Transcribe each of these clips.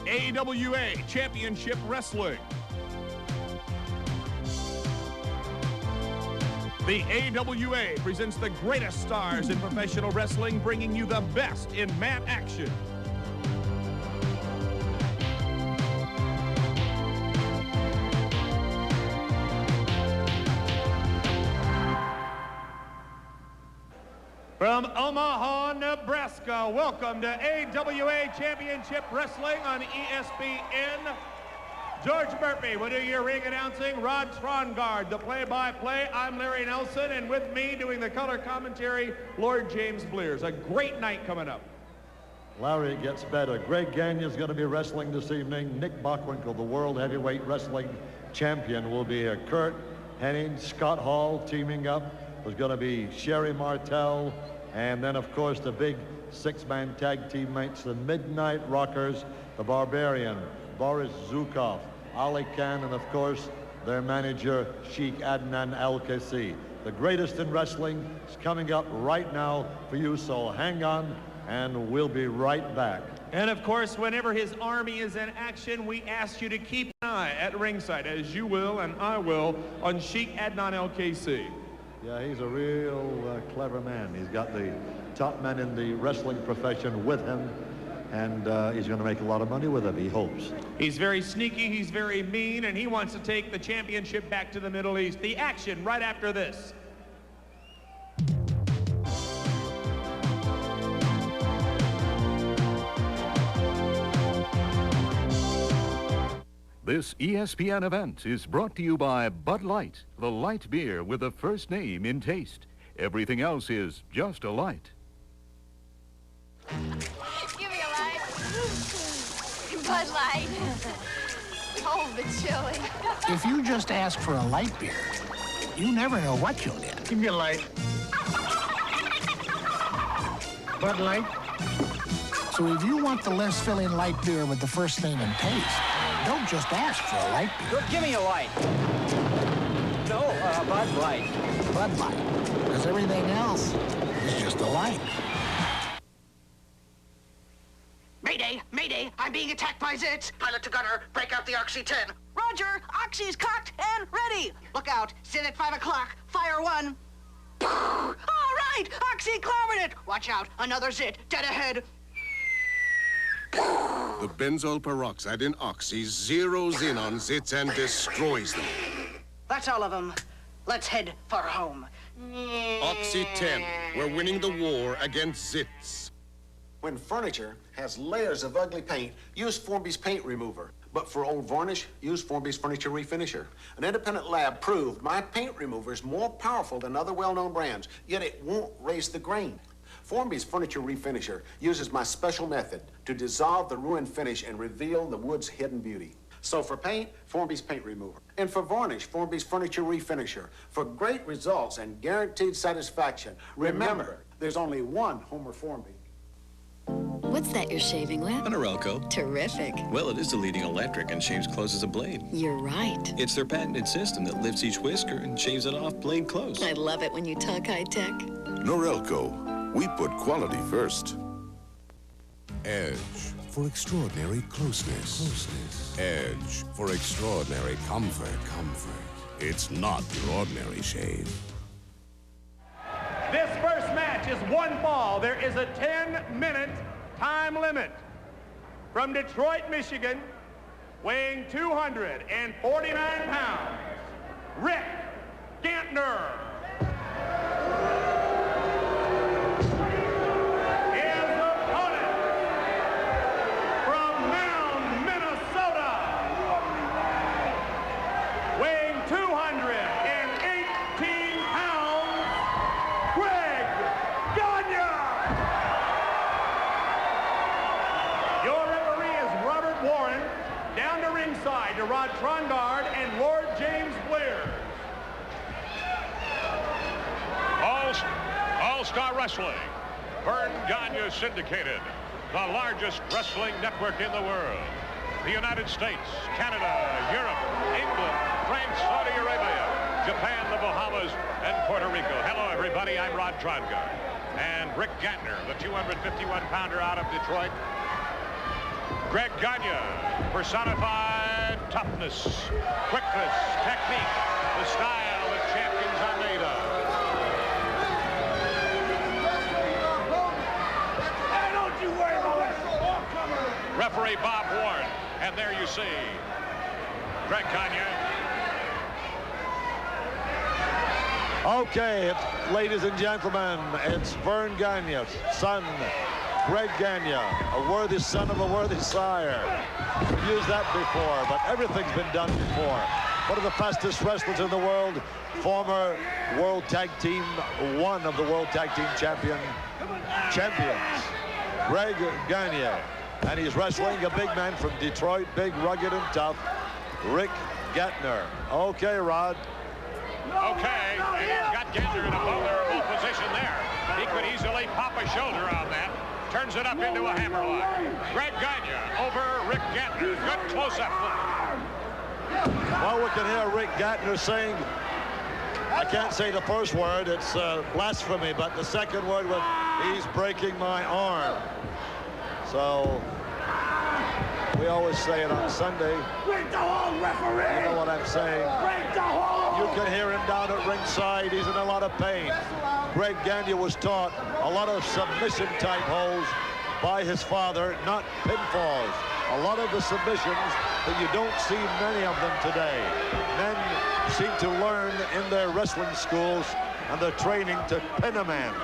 AWA Championship Wrestling. The AWA presents the greatest stars in professional wrestling, bringing you the best in mat action. From Omaha, Nebraska, welcome to AWA Championship Wrestling on ESPN. George Murphy will do your ring announcing. Rod Trongard, the play-by-play. I'm Larry Nelson, and with me doing the color commentary, Lord James Blears. A great night coming up. Larry, it gets better. Greg Gagne's going to be wrestling this evening. Nick Bockwinkel, the World Heavyweight Wrestling Champion, will be here. Kurt Hennig, Scott Hall teaming up. There's going to be Sherry Martel, and then, of course, the big six-man tag team mates, the Midnight Rockers, the Barbarian, Boris Zukov, Ali Khan, and, of course, their manager, Sheikh Adnan Al-Kaisi. The greatest in wrestling is coming up right now for you, so hang on, and we'll be right back. And, of course, whenever his army is in action, we ask you to keep an eye at ringside, as you will and I will, on Sheikh Adnan Al-Kaisi. Yeah, he's a real clever man. He's got the top men in the wrestling profession with him, and he's going to make a lot of money with it, he hopes. He's very sneaky, he's very mean, and he wants to take the championship back to the Middle East. The action right after this. This ESPN event is brought to you by Bud Light, the light beer with the first name in taste. Everything else is just a light. Give me a light. Bud Light. Oh, the chili. If you just ask for a light beer, you never know what you'll get. Give me a light. Bud Light. So if you want the less filling light beer with the first name in taste, don't just ask for a light beer. Give me a light. No, Bud Light. Bud Light. Because everything else is just a light. Mayday! Mayday! I'm being attacked by Zits! Pilot to gunner, break out the Oxy-10. Roger! Oxy's cocked and ready! Look out! Zit at 5 o'clock. Fire one. All right! Oxy clobbered it! Watch out! Another Zit, dead ahead. The benzoyl peroxide in Oxy zeroes in on Zits and destroys them. That's all of them. Let's head for home. Oxy 10, we're winning the war against Zits. When furniture has layers of ugly paint, use Formby's paint remover. But for old varnish, use Formby's furniture refinisher. An independent lab proved my paint remover is more powerful than other well-known brands, yet it won't raise the grain. Formby's furniture refinisher uses my special method to dissolve the ruined finish and reveal the wood's hidden beauty. So for paint, Formby's paint remover. And for varnish, Formby's furniture refinisher. For great results and guaranteed satisfaction, remember, there's only one Homer Formby. What's that you're shaving with? An Arelco. Terrific. Well, it is the leading electric and shaves close as a blade. You're right. It's their patented system that lifts each whisker and shaves it off blade close. I love it when you talk high-tech. Norelco. We put quality first. Edge for extraordinary closeness. Edge for extraordinary comfort. It's not your ordinary shave. This first match is one fall. There is a 10-minute time limit. From Detroit, Michigan, weighing 249 pounds, Rick Gantner. To Rod Trongard and Lord James Blears. All-Star Wrestling. Vern Gagne syndicated. The largest wrestling network in the world. The United States, Canada, Europe, England, France, Saudi Arabia, Japan, the Bahamas, and Puerto Rico. Hello, everybody. I'm Rod Trongard. And Rick Gantner, the 251-pounder out of Detroit. Greg Gagne, personified toughness, quickness, technique, the style that champions are made of. Hey, don't you worry about it. Referee Bob Warren, and there you see Greg Gagne. Okay, ladies and gentlemen, it's Vern Gagne's son, Greg Gagne, a worthy son of a worthy sire. We've used that before, but everything's been done before. One of the fastest wrestlers in the world, former World Tag Team, one of the World Tag Team champions, Greg Gagne. And he's wrestling a big man from Detroit, big, rugged, and tough, Rick Gattner. Okay, Rod. Okay, and he's got Gagne in a vulnerable position there. He could easily pop a shoulder on that. Turns it up into a hammerlock. Greg Gagne over Rick Gattner. Good close-up look. Well, we can hear Rick Gattner saying, I can't say the first word, it's blasphemy, but the second word was, he's breaking my arm. So, we always say it on Sunday. Break the hole, referee! You know what I'm saying? Break the hole! You can hear him down at ringside. He's in a lot of pain. Greg Gagne was taught a lot of submission-type holds by his father, not pinfalls. A lot of the submissions that you don't see many of them today. Men seem to learn in their wrestling schools and their training to pin a man.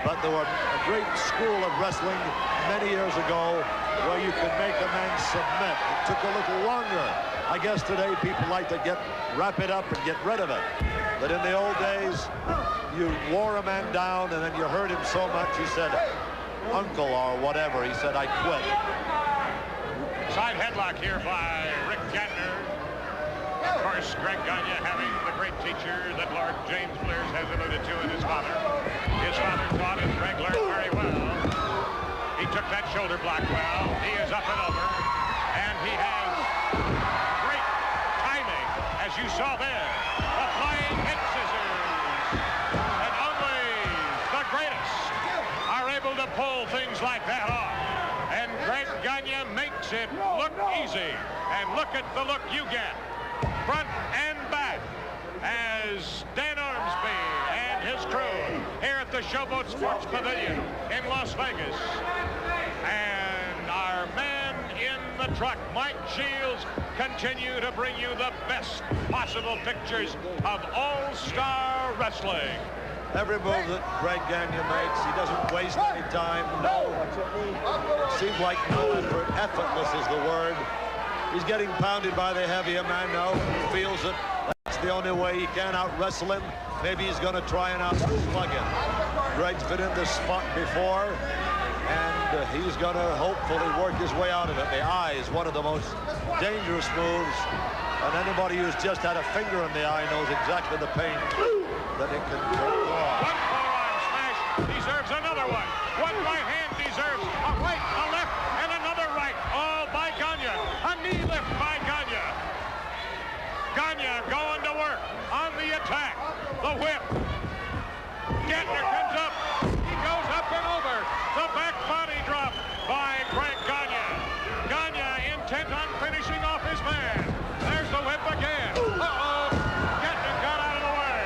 But there were a great school of wrestling many years ago where you could make a man submit. It took a little longer. I guess today people like to wrap it up and get rid of it. But in the old days, you wore a man down and then you hurt him so much he said, uncle or whatever. He said, I quit. Side headlock here by Rick Gattner. Of course, Greg Gagne having the great teacher that Lord James Blears has alluded to in his father. His father taught and Greg learned very well. He took that shoulder block well. He is up and over. And he has great timing, as you saw there. The flying hip scissors. And only the greatest are able to pull things like that off. And Greg Gagne makes it look easy. And look at the look you get. Front and back. As Dan Ormsby and his crew here at the Showboat Sports Pavilion in Las Vegas. And our man in the truck, Mike Shields, continue to bring you the best possible pictures of all-star wrestling. Every move that Greg Gagne makes, he doesn't waste any time. No, it seems like no effort. Effortless is the word. He's getting pounded by the heavier man now. He feels it. That's the only way he can out-wrestle him. Maybe he's going to try and out-slug him. Greg's been in this spot before, and he's going to hopefully work his way out of it. The eye is one of the most dangerous moves, and anybody who's just had a finger in the eye knows exactly the pain that it can cause. One forearm smash deserves another one. One right hand deserves a right, a left, and another right. All by Gagne. A knee lift by Gagne. Gagne going to work on the attack. The whip. Gattner comes up. He goes up and over. The back body drop by Greg Gagne. Gagne intent on finishing off his man. There's the whip again. Uh-oh. Gattner got out of the way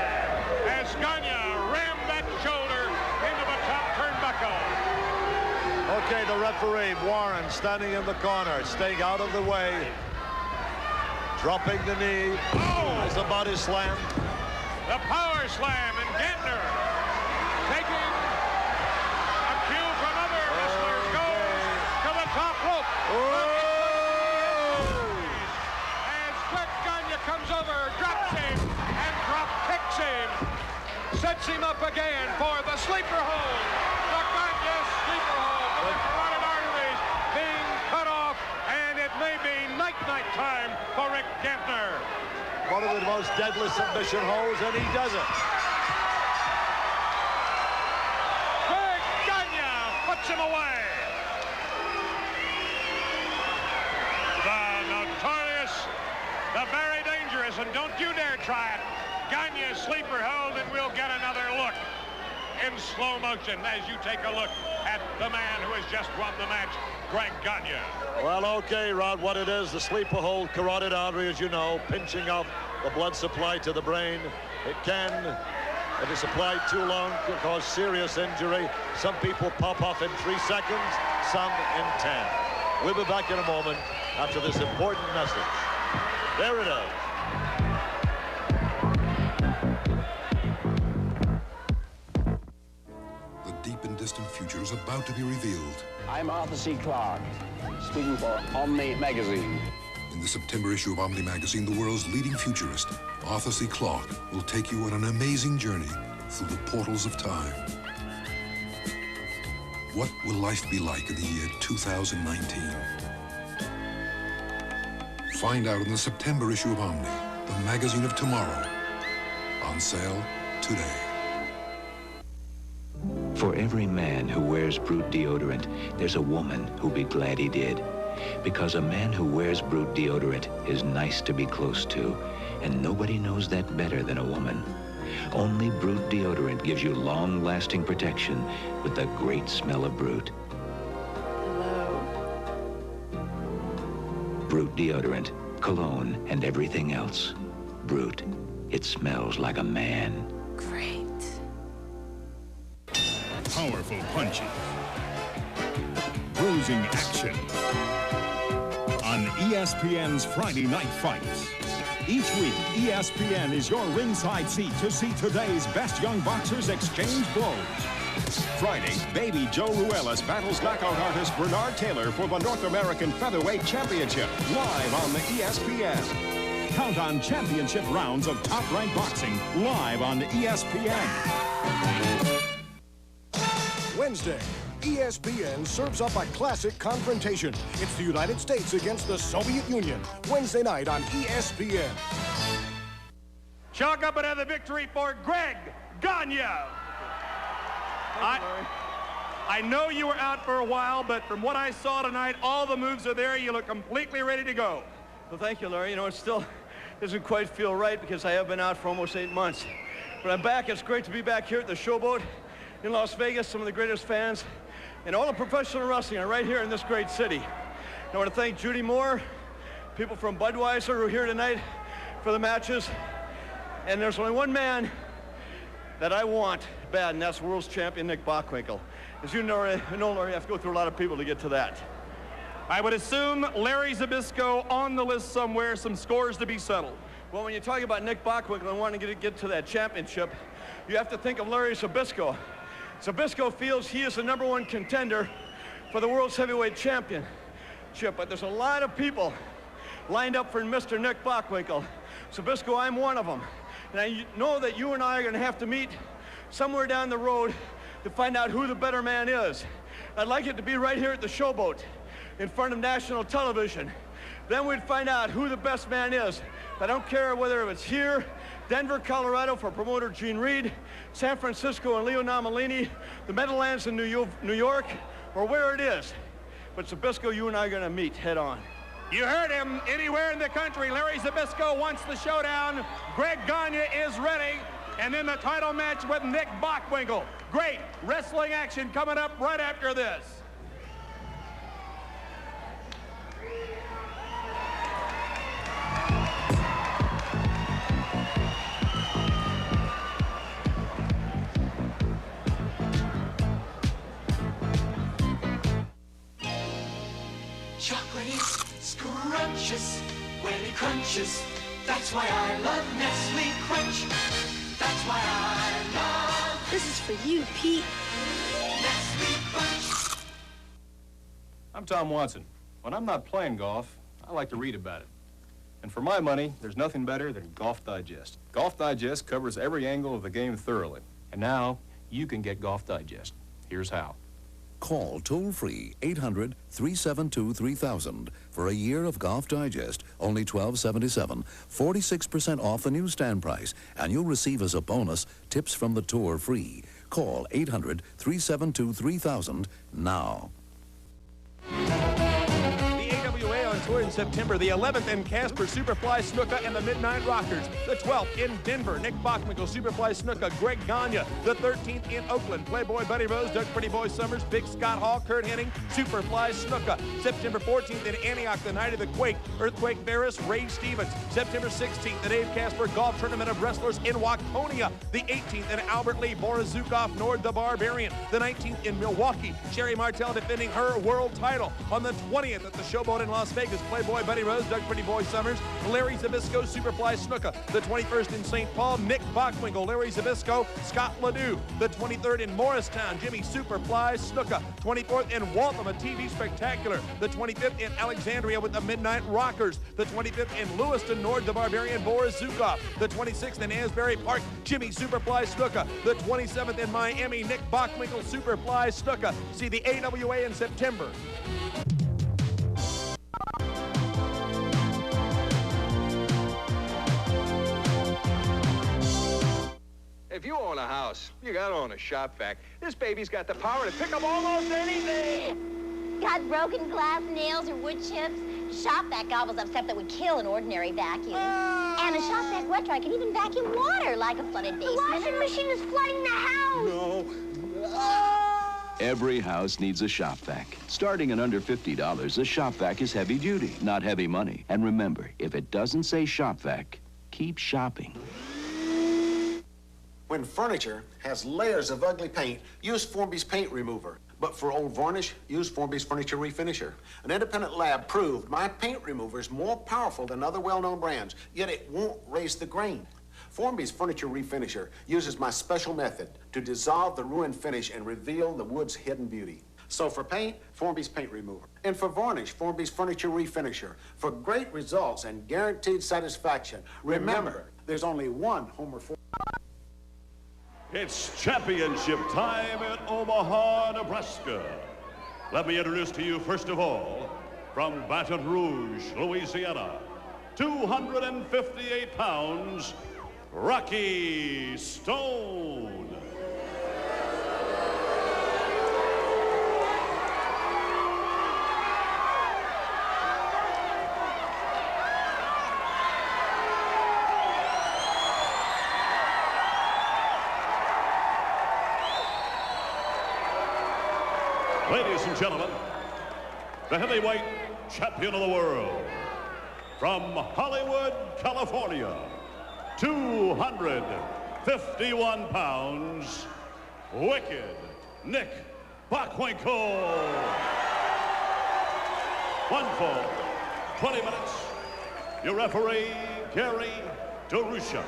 as Gagne rammed that shoulder into the top turnbuckle. Okay, the referee, Warren, standing in the corner, staying out of the way. Dropping the knee. Oh! There's the body slam. The power slam, and Gattner taking a cue from other wrestlers, goes to the top rope. As Greg Gagne comes over, drops him, and drop kicks him. Sets him up again for the sleeper hold. The Gagne sleeper hold. The carotid arteries being cut off, and it may be night-night time for Rick Gattner. One of the most deadly submission holds, and he does it. Greg Gagne puts him away. The notorious, the very dangerous, and don't you dare try it. Gagne sleeper hold, and we'll get another look in slow motion as you take a look at the man who has just won the match, Greg Gagne. Well, okay, Rod, what it is, the sleeper hold, carotid artery, as you know, pinching off the blood supply to the brain. It can, if it's applied too long, could cause serious injury. Some people pop off in 3 seconds, some in 10. We'll be back in a moment after this important message. There it is. The deep and distant future is about to be revealed. I'm Arthur C. Clarke, speaking for Omni Magazine. In the September issue of Omni Magazine, the world's leading futurist, Arthur C. Clarke, will take you on an amazing journey through the portals of time. What will life be like in the year 2019? Find out in the September issue of Omni, the magazine of tomorrow. On sale today. For every man who wears Brute deodorant, there's a woman who'll be glad he did. Because a man who wears Brute deodorant is nice to be close to, and nobody knows that better than a woman. Only Brute deodorant gives you long-lasting protection with the great smell of Brute. Hello. Brute deodorant, cologne, and everything else. Brute. It smells like a man. Great. Powerful punches. Bruising action. On ESPN's Friday Night Fights. Each week, ESPN is your ringside seat to see today's best young boxers exchange blows. Friday, Baby Joe Ruelas battles knockout artist Bernard Taylor for the North American Featherweight Championship, live on the ESPN. Count on championship rounds of top-ranked boxing, live on ESPN. Wednesday, ESPN serves up a classic confrontation. It's the United States against the Soviet Union. Wednesday night on ESPN. Chalk up another victory for Greg Gagne. I know you were out for a while, but from what I saw tonight, all the moves are there. You look completely ready to go. Well, thank you, Larry. You know, it still doesn't quite feel right because I have been out for almost 8 months. But I'm back. It's great to be back here at the Showboat in Las Vegas. Some of the greatest fans and all the professional wrestling are right here in this great city. I want to thank Judy Moore, people from Budweiser who are here tonight for the matches. And there's only one man that I want bad, and that's world's champion Nick Bockwinkel. As you know, Larry, I have to go through a lot of people to get to that. I would assume Larry Zbyszko on the list somewhere, some scores to be settled. Well, when you talk about Nick Bockwinkel and wanting to get to that championship, you have to think of Larry Zbyszko. Zbyszko feels he is the #1 contender for the world's heavyweight championship, but there's a lot of people lined up for Mr. Nick Bockwinkel. Zbyszko, I'm one of them. And I know that you and I are going to have to meet somewhere down the road to find out who the better man is. I'd like it to be right here at the Showboat in front of national television. Then we'd find out who the best man is. I don't care whether it's here, Denver, Colorado for promoter Gene Reed, San Francisco and Leo Nomalini, the Meadowlands in New York, or where it is. But Zbyszko, you and I are going to meet head on. You heard him. Anywhere in the country, Larry Zbyszko wants the showdown. Greg Gagne is ready. And then the title match with Nick Bockwinkel. Great wrestling action coming up right after this. Chocolate is scrumptious when it crunches. That's why I love Nestle Crunch. That's why I love... This is for you, Pete. Nestle Crunch. I'm Tom Watson. When I'm not playing golf, I like to read about it. And for my money, there's nothing better than Golf Digest. Golf Digest covers every angle of the game thoroughly. And now, you can get Golf Digest. Here's how. Call toll-free 800-372-3000 for a year of Golf Digest, only $12.77, 46% off the newsstand price, and you'll receive as a bonus tips from the tour free. Call 800-372-3000 now. The AWA on Tour in September. The 11th in Casper, Superfly Snuka and the Midnight Rockers. The 12th in Denver, Nick Bockwinkel, Superfly Snuka, Greg Gagne. The 13th in Oakland, Playboy Buddy Rose, Doug Pretty Boy Summers, Big Scott Hall, Kurt Hennig, Superfly Snuka. September 14th in Antioch, the night of the quake, Earthquake Varus, Ray Stevens. September 16th, the Dave Casper Golf Tournament of Wrestlers in Waconia. The 18th in Albert Lee, Boris Zukov, Nord the Barbarian. The 19th in Milwaukee, Sherry Martel defending her world title. On the 20th at the Showboat in Las Vegas, Playboy Buddy Rose, Doug Pretty Boy Summers, Larry Zbyszko, Superfly Snuka. The 21st in St. Paul, Nick Bockwinkel, Larry Zbyszko, Scott Ledoux. The 23rd in Morristown, Jimmy Superfly Snuka. 24th in Waltham, a TV spectacular. The 25th in Alexandria with the Midnight Rockers. The 25th in Lewiston, Nord the Barbarian, Boris Zukov. The 26th in Asbury Park, Jimmy Superfly Snuka. The 27th in Miami, Nick Bockwinkel, Superfly Snuka. See the AWA in September. If you own a house, you gotta own a shop vac. This baby's got the power to pick up almost anything. Got broken glass, nails, or wood chips? Shop vac gobbles up stuff that would kill an ordinary vacuum. And a shop vac wet dry can even vacuum water like a flooded basement. The washing machine is flooding the house. No. Every house needs a shop vac. Starting at under $50, a shop vac is heavy duty, not heavy money. And remember, if it doesn't say shop vac, keep shopping. When furniture has layers of ugly paint, use Formby's paint remover. But for old varnish, use Formby's Furniture Refinisher. An independent lab proved my paint remover is more powerful than other well-known brands, yet it won't raise the grain. Formby's Furniture Refinisher uses my special method to dissolve the ruined finish and reveal the wood's hidden beauty. So for paint, Formby's paint remover. And for varnish, Formby's Furniture Refinisher. For great results and guaranteed satisfaction, remember, there's only one Homer Formby. It's championship time in Omaha, Nebraska. Let me introduce to you, first of all, from Baton Rouge, Louisiana, 258 pounds, Rocky Stone. Ladies and gentlemen, the heavyweight champion of the world, from Hollywood, California, 251 pounds, Wicked Nick Bockwinkel. One fall, 20 minutes. Your referee, Gary DeRusha.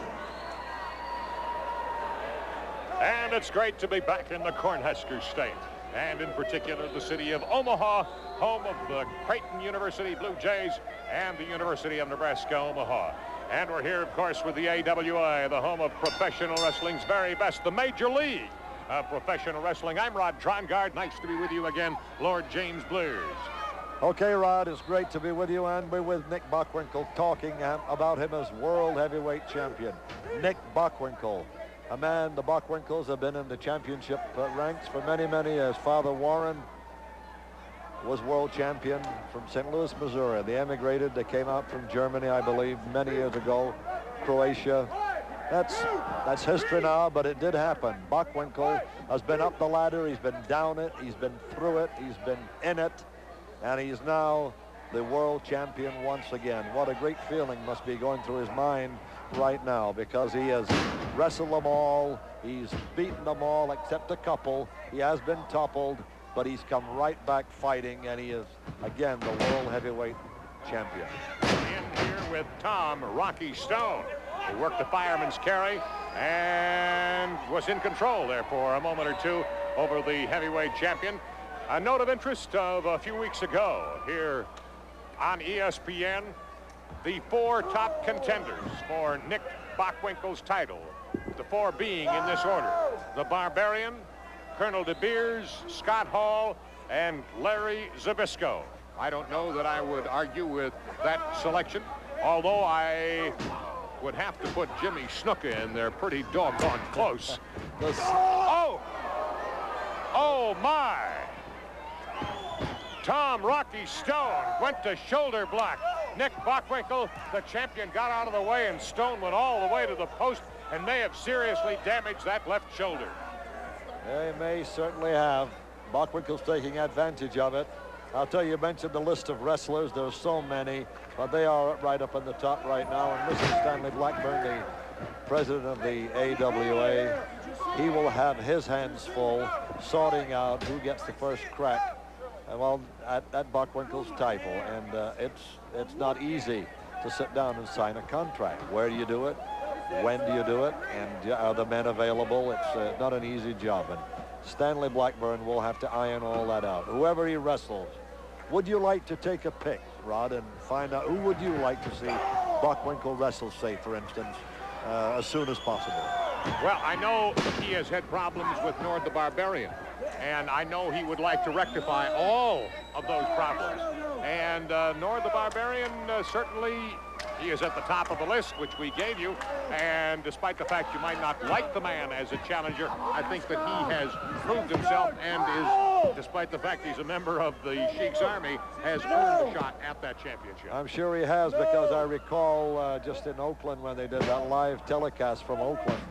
And it's great to be back in the Cornhusker State, and in particular the city of Omaha, home of the Creighton University Blue Jays and the University of Nebraska, Omaha. And we're here, of course, with the AWA, the home of professional wrestling's very best, the Major League of Professional Wrestling. I'm Rod Trongard. Nice to be with you again, Lord James Blues. Okay, Rod, it's great to be with you, and we're with Nick Bockwinkel, talking about him as world heavyweight champion. Nick Bockwinkel, a man, the Bockwinkels have been in the championship ranks for many, many years. Father Warren was world champion from St. Louis, Missouri. They emigrated. They came out from Germany, I believe, many years ago. Croatia. That's history now, but it did happen. Bockwinkel has been up the ladder. He's been down it. He's been through it. He's been in it. And he's now the world champion once again. What a great feeling must be going through his mind right now, because he has wrestled them all. He's beaten them all except a couple. He has been toppled, but he's come right back fighting, and he is, again, the world heavyweight champion. In here with Tom Rocky Stone, who worked the fireman's carry and was in control there for a moment or two over the heavyweight champion. A note of interest of a few weeks ago here on ESPN, the four top contenders for Nick Bockwinkel's title, the four being in this order: the Barbarian, Colonel De Beers, Scott Hall, and Larry Zbyszko. I don't know that I would argue with that selection, although I would have to put Jimmy Snuka in there pretty doggone close. Oh! Oh, my! Tom Rocky Stone went to shoulder block. Nick Bockwinkel, the champion, got out of the way, and Stone went all the way to the post and may have seriously damaged that left shoulder. They may certainly have. Bockwinkel's taking advantage of it. I'll tell you, you mentioned the list of wrestlers. There's so many, but they are right up in the top right now. And Mr. Stanley Blackburn, the president of the AWA, he will have his hands full sorting out who gets the first crack well, at Bockwinkel's title. And it's not easy to sit down and sign a contract. Where do you do it? When do you do it? And are the men available? It's not an easy job. And Stanley Blackburn will have to iron all that out. Whoever he wrestles, would you like to take a pick, Rod, and find out who would you like to see Bockwinkel wrestle, say, for instance, as soon as possible? Well, I know he has had problems with Nord the Barbarian, and I know he would like to rectify all of those problems. And Nord the Barbarian, certainly, he is at the top of the list, which we gave you. And despite the fact you might not like the man as a challenger, I think that he has proved himself and is, despite the fact he's a member of the Sheik's Army, has earned a shot at that championship. I'm sure he has, because I recall just in Oakland when they did that live telecast from Oakland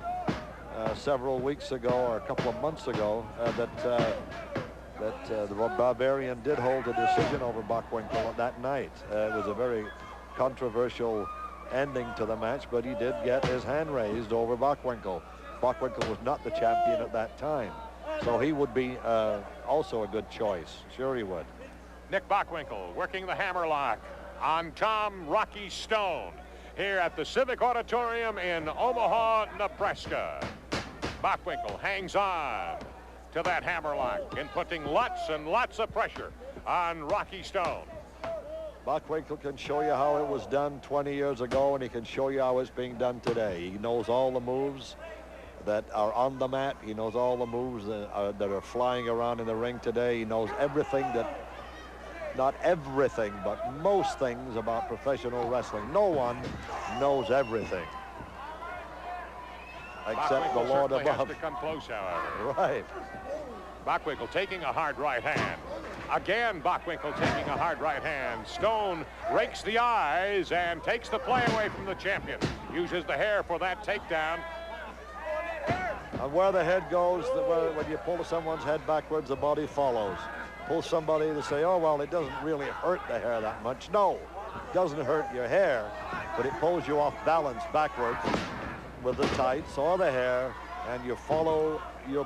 several weeks ago or a couple of months ago, that the Barbarian did hold a decision over Bockwinkel that night. It was a very controversial ending to the match, but he did get his hand raised over Bockwinkel. Bockwinkel was not the champion at that time, so he would be also a good choice. Sure he would. Nick Bockwinkel working the hammerlock on Tom Rocky Stone here at the Civic Auditorium in Omaha, Nebraska. Bockwinkel hangs on to that hammerlock and putting lots and lots of pressure on Rocky Stone. Bockwinkel can show you how it was done 20 years ago, and he can show you how it's being done today. He knows all the moves that are on the mat. He knows all the moves that are flying around in the ring today. He knows everything that, not everything, but most things about professional wrestling. No one knows everything, except the Lord above. Has to come close, however. Right. Bockwinkel taking a hard right hand. Again, Bockwinkel taking a hard right hand. Stone rakes the eyes and takes the play away from the champion. Uses the hair for that takedown. And where the head goes, when you pull someone's head backwards, the body follows. Pull somebody to say, oh, well, it doesn't really hurt the hair that much. No, it doesn't hurt your hair, but it pulls you off balance backwards with the tights or the hair, and you follow your,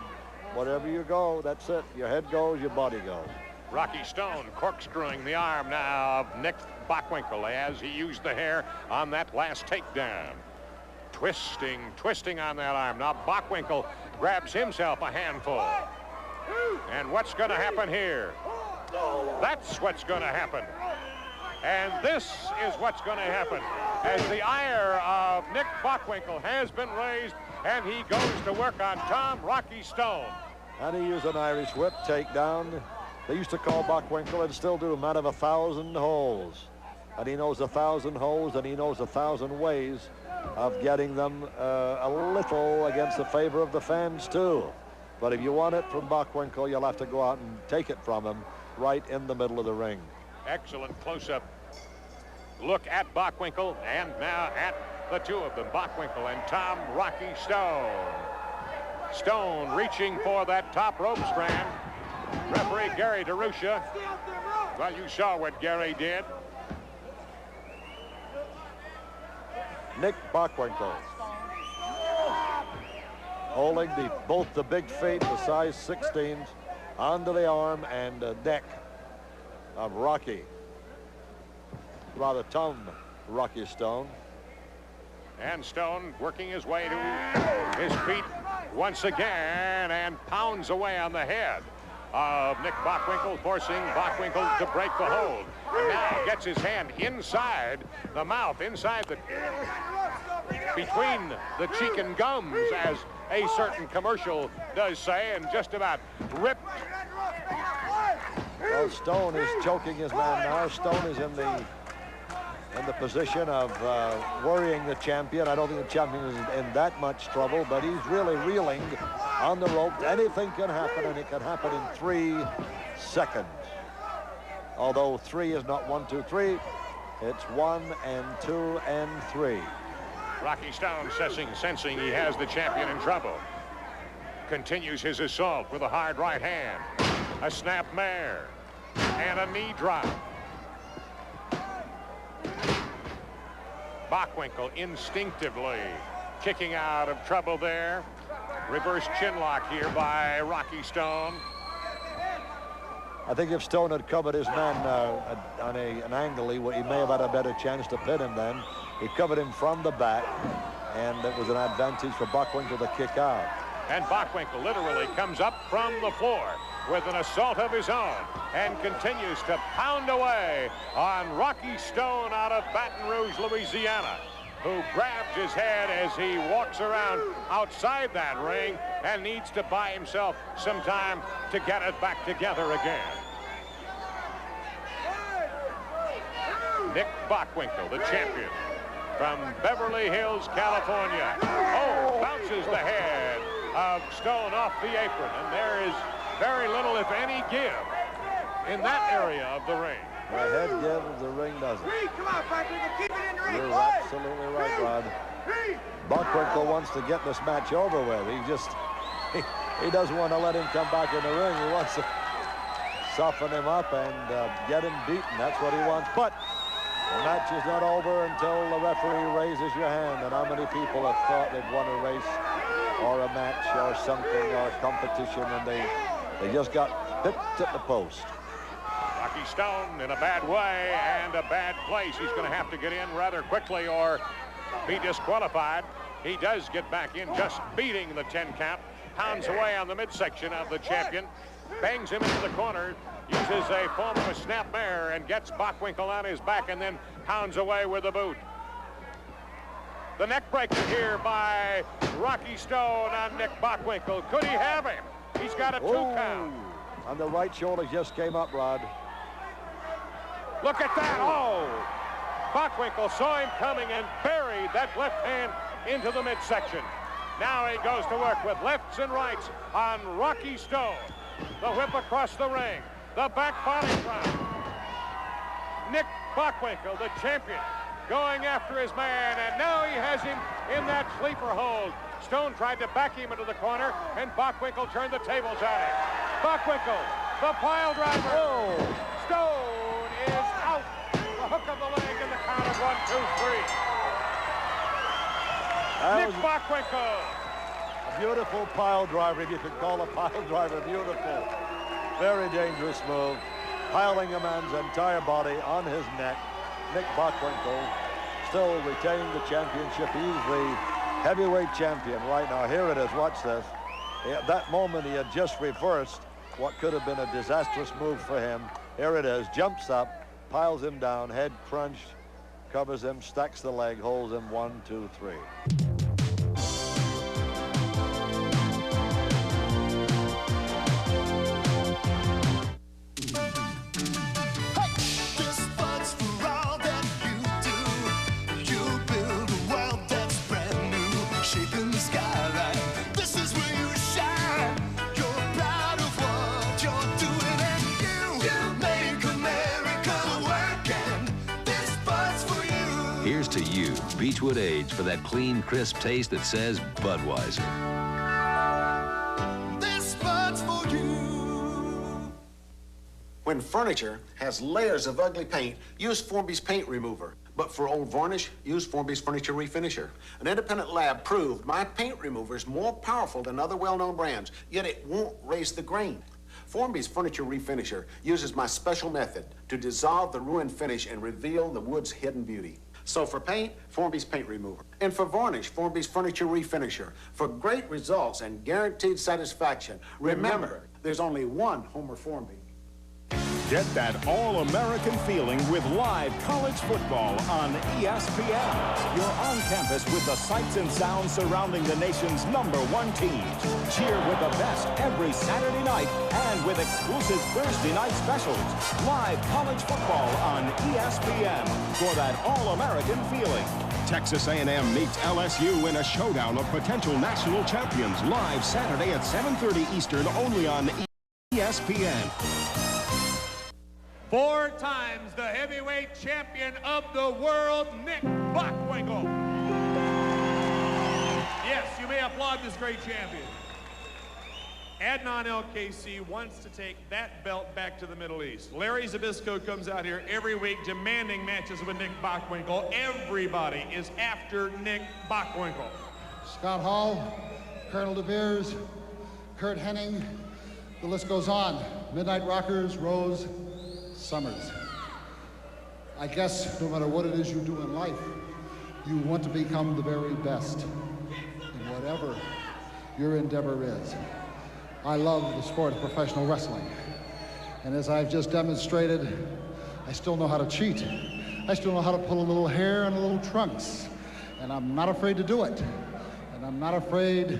wherever you go, that's it. Your head goes, your body goes. Rocky Stone corkscrewing the arm now of Nick Bockwinkel as he used the hair on that last takedown. Twisting on that arm. Now Bockwinkel grabs himself a handful. And what's going to happen here? That's what's going to happen. And this is what's going to happen as the ire of Nick Bockwinkel has been raised, and he goes to work on Tom Rocky Stone. And he used an Irish whip takedown. They used to call Bockwinkel, and still do, a man of 1,000 holes. And he knows 1,000 holes, and he knows 1,000 ways of getting them a little against the favor of the fans, too. But if you want it from Bockwinkel, you'll have to go out and take it from him right in the middle of the ring. Excellent close-up look at Bockwinkel, and now at the two of them, Bockwinkel and Tom Rocky Stone. Stone reaching for that top rope strand. Referee Gary DeRusha. Well, you saw what Gary did. Nick Bockwinkel holding both the big feet, the size 16s, onto the arm and neck of Rocky. Rather, Tom Rocky Stone. And Stone working his way to his feet once again and pounds away on the head of Nick Bockwinkel, forcing Bockwinkel to break the hold. And now gets his hand inside the mouth, inside the, between the cheek and gums, as a certain commercial does say, and just about ripped. Well, Stone is choking his man now. Stone is in the position of worrying the champion. I don't think the champion is in that much trouble, but he's really reeling on the rope. Anything can happen, and it can happen in 3 seconds. although 3 is not 1, 2, 3. It's 1 and 2 and 3. Rocky Stone sensing he has the champion in trouble. Continues his assault with a hard right hand. A snap mare. And a knee drop. Bockwinkel instinctively kicking out of trouble there. Reverse chin lock here by Rocky Stone. I think if Stone had covered his man on an angle, he may have had a better chance to pin him then. He covered him from the back, and it was an advantage for Bockwinkel to kick out. And Bockwinkel literally comes up from the floor with an assault of his own and continues to pound away on Rocky Stone out of Baton Rouge, Louisiana, who grabs his head as he walks around outside that ring and needs to buy himself some time to get it back together again. Nick Bockwinkel, the champion from Beverly Hills, California. Oh, bounces the head of Stone off the apron, and there is very little, if any, give in that area of the ring. The head give, the ring doesn't. Come on, Bockwinkel, keep it in the ring. You're absolutely right, Rod. Bockwinkel wants to get this match over with. He doesn't want to let him come back in the ring. He wants to soften him up and get him beaten. That's what he wants. But the match is not over until the referee raises your hand. And how many people have thought they'd won a race or a match or something or a competition, and they just got pipped at the post. Rocky Stone in a bad way and a bad place. He's going to have to get in rather quickly or be disqualified. He does get back in, just beating the 10 count. Pounds away on the midsection of the champion. Bangs him into the corner. Uses a form of a snap mare and gets Bockwinkel on his back and then pounds away with a boot. The neck breaker here by Rocky Stone on Nick Bockwinkel. Could he have him? He's got a 2 count. On the right shoulder just came up, Rod. Look at that. Oh! Bockwinkel saw him coming and buried that left hand into the midsection. Now he goes to work with lefts and rights on Rocky Stone. The whip across the ring. The back body drop. Nick Bockwinkel, the champion, going after his man, and now he has him in that sleeper hold. Stone tried to back him into the corner, and Bockwinkel turned the tables on him. Bockwinkel, the pile driver. Oh. Stone is out. The hook of the leg in the count of 1, 2, 3. Nick Bockwinkel. A beautiful pile driver, if you could call a pile driver beautiful. Very dangerous move. Piling a man's entire body on his neck. Nick Bockwinkel still retaining the championship. He's the heavyweight champion right now. Here it is. Watch this. At that moment, he had just reversed what could have been a disastrous move for him. Here it is. Jumps up, piles him down, head crunched, covers him, stacks the leg, holds him 1, 2, 3. Here's to you, Beechwood Age, for that clean, crisp taste that says Budweiser. This Bud's for you. When furniture has layers of ugly paint, use Formby's paint remover. But for old varnish, use Formby's Furniture Refinisher. An independent lab proved my paint remover is more powerful than other well-known brands, yet it won't raise the grain. Formby's Furniture Refinisher uses my special method to dissolve the ruined finish and reveal the wood's hidden beauty. So for paint, Formby's Paint Remover. And for varnish, Formby's Furniture Refinisher. For great results and guaranteed satisfaction, remember, there's only one Homer Formby. Get that all-American feeling with live college football on ESPN. You're on campus with the sights and sounds surrounding the nation's #1 teams. Cheer with the best every Saturday night and with exclusive Thursday night specials. Live college football on ESPN for that all-American feeling. Texas A&M meets LSU in a showdown of potential national champions. Live Saturday at 7:30 Eastern only on ESPN. 4 times the heavyweight champion of the world, Nick Bockwinkel. Yes, you may applaud this great champion. Adnan LKC wants to take that belt back to the Middle East. Larry Zbyszko comes out here every week demanding matches with Nick Bockwinkel. Everybody is after Nick Bockwinkel. Scott Hall, Colonel De Beers, Kurt Hennig, the list goes on. Midnight Rockers, Rose, Summers. I guess no matter what it is you do in life, you want to become the very best in whatever your endeavor is. I love the sport of professional wrestling. And as I've just demonstrated, I still know how to cheat. I still know how to pull a little hair and a little trunks. And I'm not afraid to do it. And I'm not afraid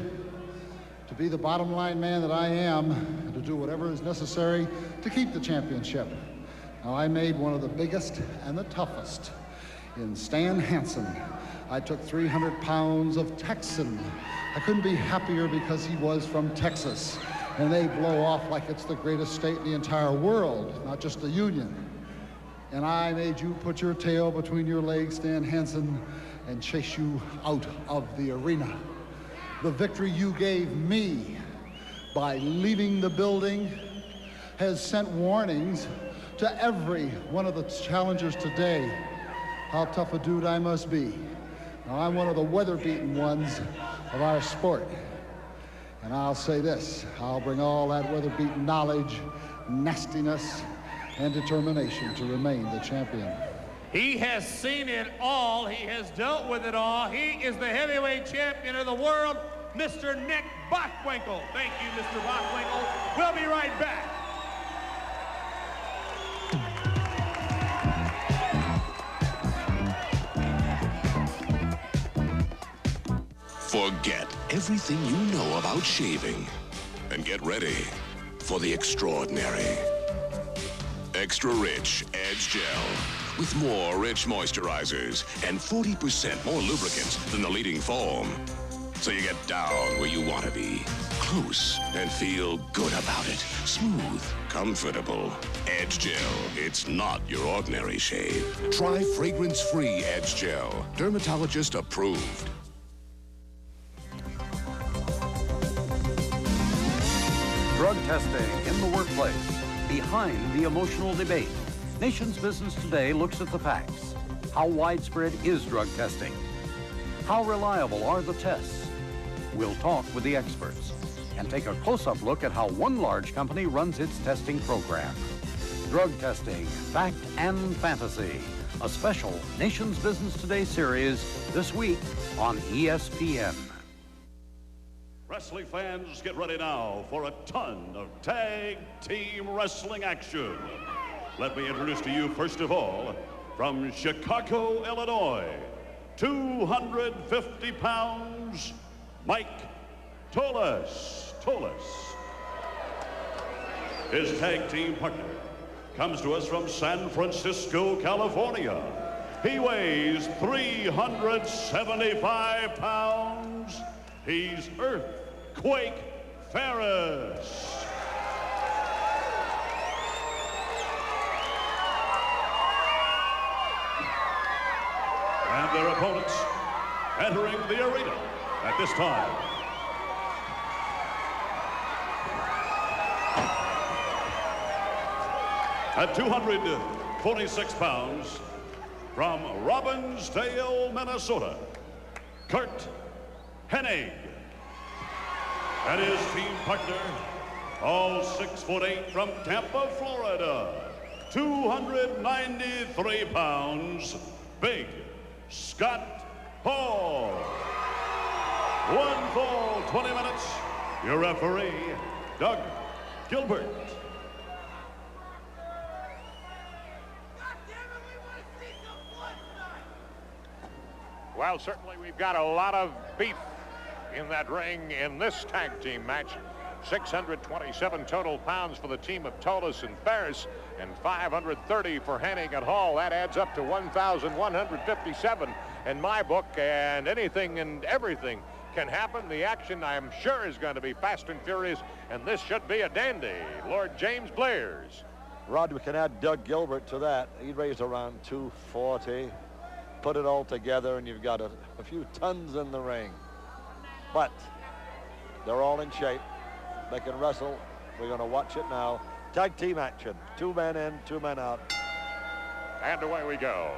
to be the bottom line man that I am and to do whatever is necessary to keep the championship. Now, I made one of the biggest and the toughest in Stan Hansen. I took 300 pounds of Texan. I couldn't be happier because he was from Texas. And they blow off like it's the greatest state in the entire world, not just the Union. And I made you put your tail between your legs, Stan Hansen, and chase you out of the arena. The victory you gave me by leaving the building has sent warnings to every one of the challengers today how tough a dude I must be. Now, I'm one of the weather-beaten ones of our sport. And I'll say this, I'll bring all that weather-beaten knowledge, nastiness, and determination to remain the champion. He has seen it all. He has dealt with it all. He is the heavyweight champion of the world, Mr. Nick Bockwinkel. Thank you, Mr. Bockwinkel. We'll be right back. Forget everything you know about shaving and get ready for the extraordinary. Extra Rich Edge Gel with more rich moisturizers and 40% more lubricants than the leading foam. So you get down where you want to be, close and feel good about it. Smooth, comfortable. Edge Gel, it's not your ordinary shave. Try fragrance-free Edge Gel, dermatologist approved. Drug testing in the workplace, behind the emotional debate. Nation's Business Today looks at the facts. How widespread is drug testing? How reliable are the tests? We'll talk with the experts and take a close-up look at how one large company runs its testing program. Drug testing, fact and fantasy. A special Nation's Business Today series this week on ESPN. Wrestling fans, get ready now for a ton of tag team wrestling action. Let me introduce to you, first of all, from Chicago, Illinois, 250 pounds, Mike Tolas. His tag team partner comes to us from San Francisco, California. He weighs 375 pounds. He's Earthquake Ferris. And their opponents entering the arena at this time. At 246 pounds, from Robbinsdale, Minnesota, Kurt Hennig. And his team partner, all 6'8" from Tampa, Florida, 293 pounds, Big Scott Hall. 1 fall, 20 minutes. Your referee, Doug Gilbert. Well, certainly we've got a lot of beef in that ring in this tag team match. 627 total pounds for the team of Tolas and Ferris, and 530 for Hennig and Hall. That adds up to 1,157 in my book, and anything and everything can happen. The action, I'm sure, is going to be fast and furious, and this should be a dandy. Lord James Blair's Rod, we can add Doug Gilbert to that. He weighs around 240. Put it all together, and you've got a few tons in the ring. But they're all in shape. They can wrestle. We're going to watch it now. Tag team action. 2 men in, 2 men out. And away we go.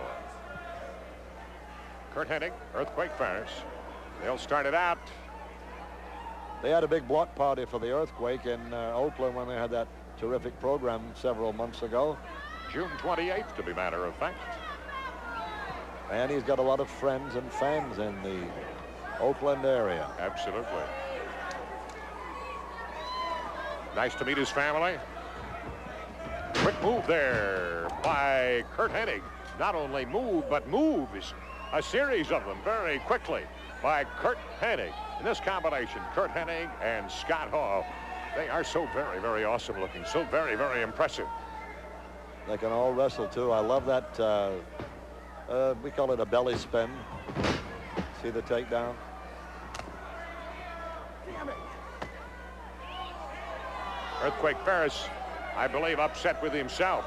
Curt Hennig, Earthquake Ferris. They'll start it out. They had a big block party for the Earthquake in Oakland when they had that terrific program several months ago. June 28th, to be matter of fact. And he's got a lot of friends and fans in the Oakland area. Absolutely. Nice to meet his family. Quick move there by Curt Hennig. Not only move, but moves. A series of them very quickly by Curt Hennig. In this combination, Curt Hennig and Scott Hall, they are so very, very awesome looking. So very, very impressive. They can all wrestle, too. I love that. We call it a belly spin. See the takedown? Damn it. Earthquake Ferris, I believe, upset with himself,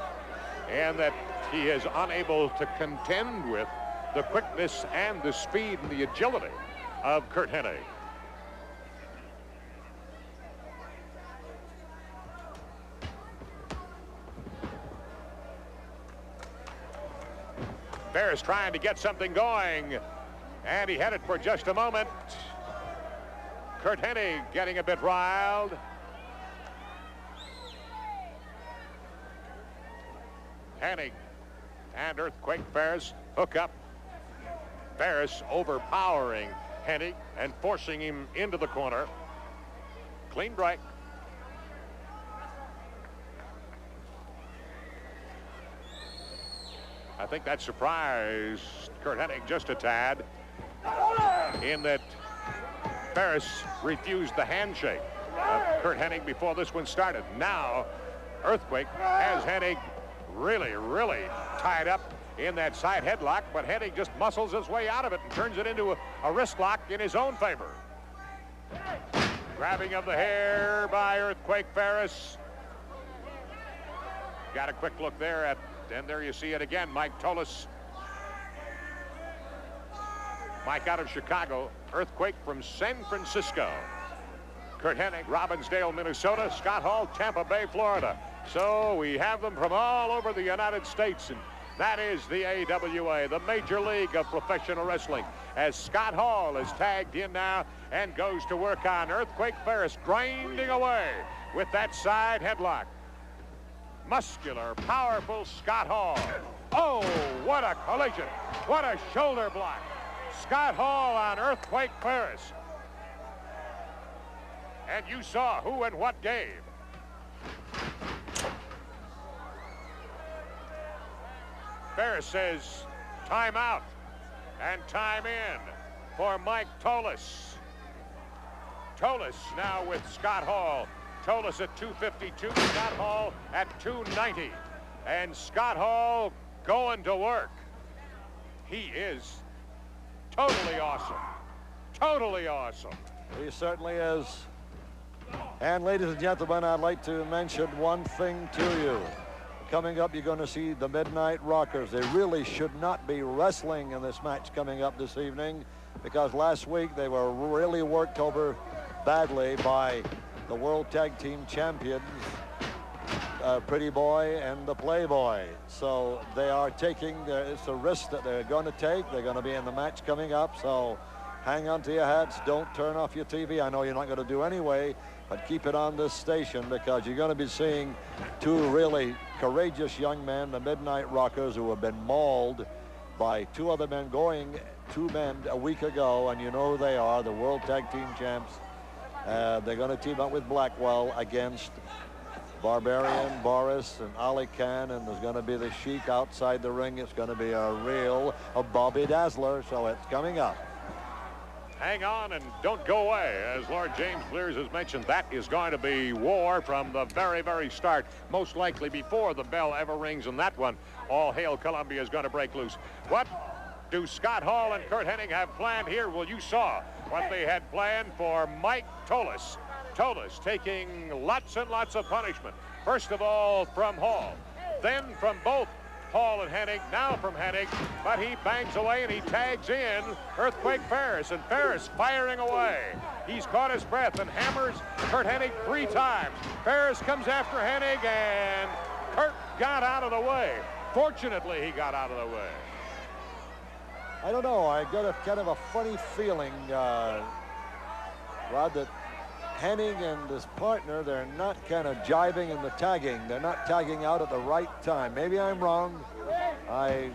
and that he is unable to contend with the quickness and the speed and the agility of Curt Hennig. Ferris trying to get something going, and he had it for just a moment. Curt Hennig getting a bit riled. Hennig and Earthquake Ferris hook up. Ferris overpowering Hennig and forcing him into the corner. Clean break. I think that surprised Curt Hennig just a tad, in that Ferris refused the handshake of Curt Hennig before this one started. Now Earthquake has Hennig really, really tied up in that side headlock, but Hennig just muscles his way out of it and turns it into a wrist lock in his own favor. Grabbing of the hair by Earthquake Ferris. Got a quick look there at, and there you see it again, Mike Tolis. Mike out of Chicago, Earthquake from San Francisco. Curt Hennig, Robbinsdale, Minnesota. Scott Hall, Tampa Bay, Florida. So we have them from all over the United States, and that is the AWA, the Major League of Professional Wrestling, as Scott Hall is tagged in now and goes to work on Earthquake Ferris, grinding away with that side headlock. Muscular, powerful Scott Hall. Oh, what a collision. What a shoulder block. Scott Hall on Earthquake Ferris. And you saw who and what gave. Ferris says time out and time in for Mike Tolis. Tolis now with Scott Hall. Tolis at 252, Scott Hall at 290. And Scott Hall going to work. He is totally awesome. Totally awesome. He certainly is. And ladies and gentlemen, I'd like to mention one thing to you. Coming up, you're going to see the Midnight Rockers. They really should not be wrestling in this match coming up this evening, because last week they were really worked over badly by the World Tag Team Champions, Pretty Boy and the Playboy. So they are taking, it's a risk that they're going to take. They're going to be in the match coming up, so hang on to your hats. Don't turn off your TV. I know you're not going to do anyway, but keep it on this station, because you're going to be seeing 2 really courageous young men, the Midnight Rockers, who have been mauled by 2 other men, going 2 men a week ago, and you know who they are, the World Tag Team Champs. They're going to team up with Blackwell against Barbarian, Boris, and Ali Khan, and there's going to be the Sheik outside the ring. It's going to be a real Bobby Dazzler, so it's coming up. Hang on and don't go away. As Lord James Clears has mentioned, that is going to be war from the very, very start. Most likely before the bell ever rings on that one. All hail Columbia is going to break loose. What do Scott Hall and Curt Hennig have planned here? Well, you saw what they had planned for Mike Tolis. Tolis taking lots and lots of punishment. First of all, from Hall. then from both Hall and Hennig, now from Hennig, but he bangs away and he tags in Earthquake Ferris, and Ferris firing away. He's caught his breath and hammers Curt Hennig 3 times. Ferris comes after Hennig, and Curt got out of the way. Fortunately, he got out of the way. I don't know. I got a kind of a funny feeling, Rod, that Hennig and his partner, they're not kind of jiving in the tagging. They're not tagging out at the right time. Maybe I'm wrong. I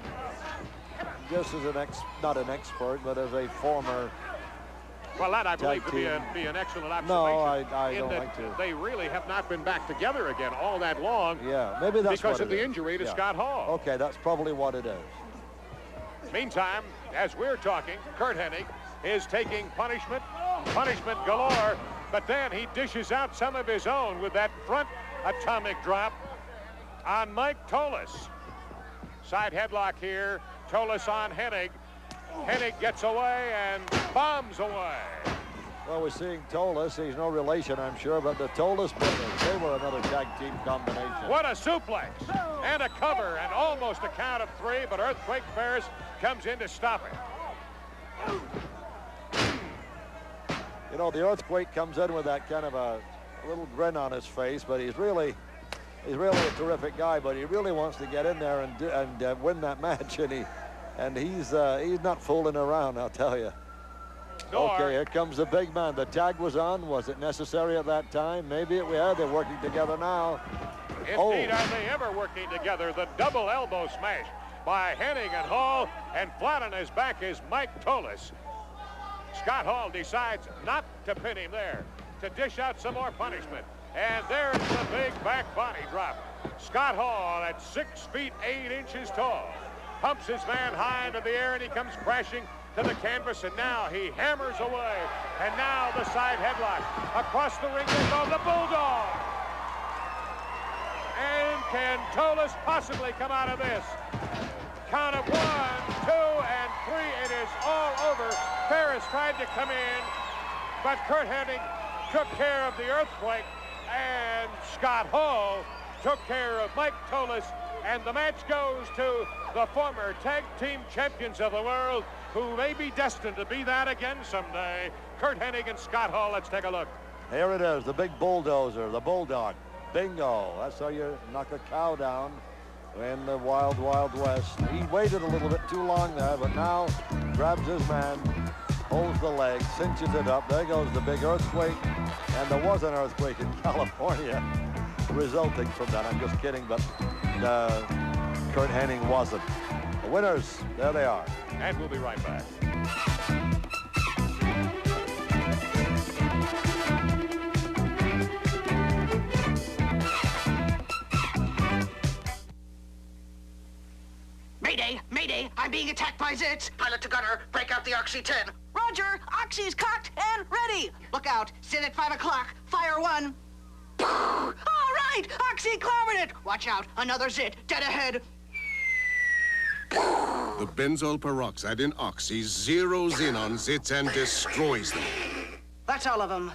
guess as not an expert, but as a former well, that I believe to be an excellent observation. No, I don't like to. They really have not been back together again all that long. Yeah, maybe that's because of the injury to Scott Hall. Okay, that's probably what it is. Meantime, as we're talking, Curt Hennig is taking punishment galore, but then he dishes out some of his own with that front atomic drop on Mike Tolis. Side headlock here, Tolis on Hennig. Hennig gets away and bombs away. Well, we're seeing Tolis. He's no relation, I'm sure, but the Tolis brothers, they were another tag team combination. What a suplex and a cover and almost a count of 3, but Earthquake Ferris comes in to stop it. You know, the Earthquake comes in with that kind of a little grin on his face, but he's really a terrific guy, but he really wants to get in there and win that match, and he's not fooling around, I'll tell you. Okay, here comes the big man. The tag was on. Was it necessary at that time? Maybe they're working together now. Indeed, are they ever working together? The double elbow smash by Hennig and Hall, and flat on his back is Mike Tolis. Scott Hall decides not to pin him there, to dish out some more punishment. And there's the big back body drop. Scott Hall at 6 feet 8 inches tall pumps his man high into the air, and he comes crashing to the canvas, and now he hammers away. And now the side headlock. Across the ring they go the Bulldog. And can Tolis possibly come out of this? Count of 1, 2, and 3. It is all over. Ferris tried to come in, but Curt Hennig took care of the Earthquake, and Scott Hall took care of Mike Tolis, and the match goes to the former tag team champions of the world, who may be destined to be that again someday. Curt Hennig and Scott Hall. Let's take a look. Here it is, the big bulldozer, the Bulldog. Bingo. That's how you knock a cow down in the wild, wild west. He waited a little bit too long there, but now grabs his man, holds the leg, cinches it up. There goes the big Earthquake. And there was an earthquake in California resulting from that. I'm just kidding, but Curt Hennig wasn't. The winners, there they are. And we'll be right back. Mayday! Mayday! I'm being attacked by Zits! Pilot to gunner, break out the Oxy-10. Roger! Oxy's cocked and ready! Look out! Zit at 5 o'clock. Fire 1. All right! Oxy clobbered it! Watch out! Another Zit, dead ahead. The benzoyl peroxide in Oxy zeroes in on Zits and destroys them. That's all of them.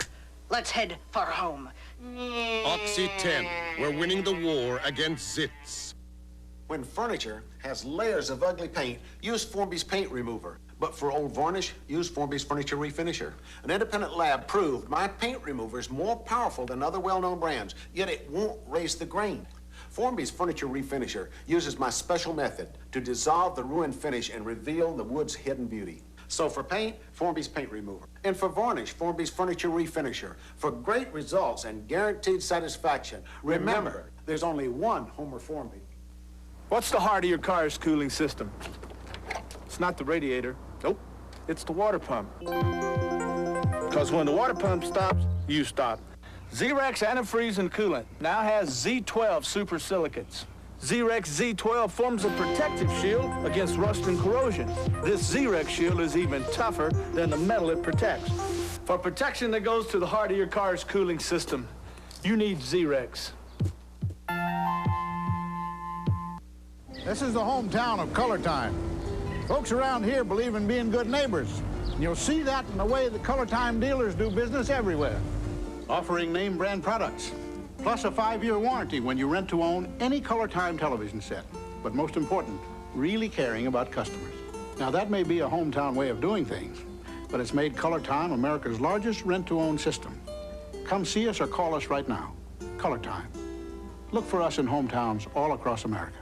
Let's head for home. Oxy-10. We're winning the war against Zits. When furniture has layers of ugly paint, use Formby's paint remover. But for old varnish, use Formby's furniture refinisher. An independent lab proved my paint remover is more powerful than other well-known brands, yet it won't raise the grain. Formby's furniture refinisher uses my special method to dissolve the ruined finish and reveal the wood's hidden beauty. So for paint, Formby's paint remover. And for varnish, Formby's furniture refinisher. For great results and guaranteed satisfaction, remember, there's only one Homer Formby. What's the heart of your car's cooling system? It's not the radiator. Nope. It's the water pump. Because when the water pump stops, you stop. Zerex antifreeze and coolant now has Z12 super silicates. Zerex Z12 forms a protective shield against rust and corrosion. This Zerex shield is even tougher than the metal it protects. For protection that goes to the heart of your car's cooling system, you need Zerex. This is the hometown of Color Time. Folks around here believe in being good neighbors. And you'll see that in the way the Color Time dealers do business everywhere. Offering name brand products, plus a 5-year warranty when you rent to own any color time television set. But most important, really caring about customers. Now, that may be a hometown way of doing things, but it's made Color Time America's largest rent-to-own system. Come see us or call us right now. Color Time. Look for us in hometowns all across America.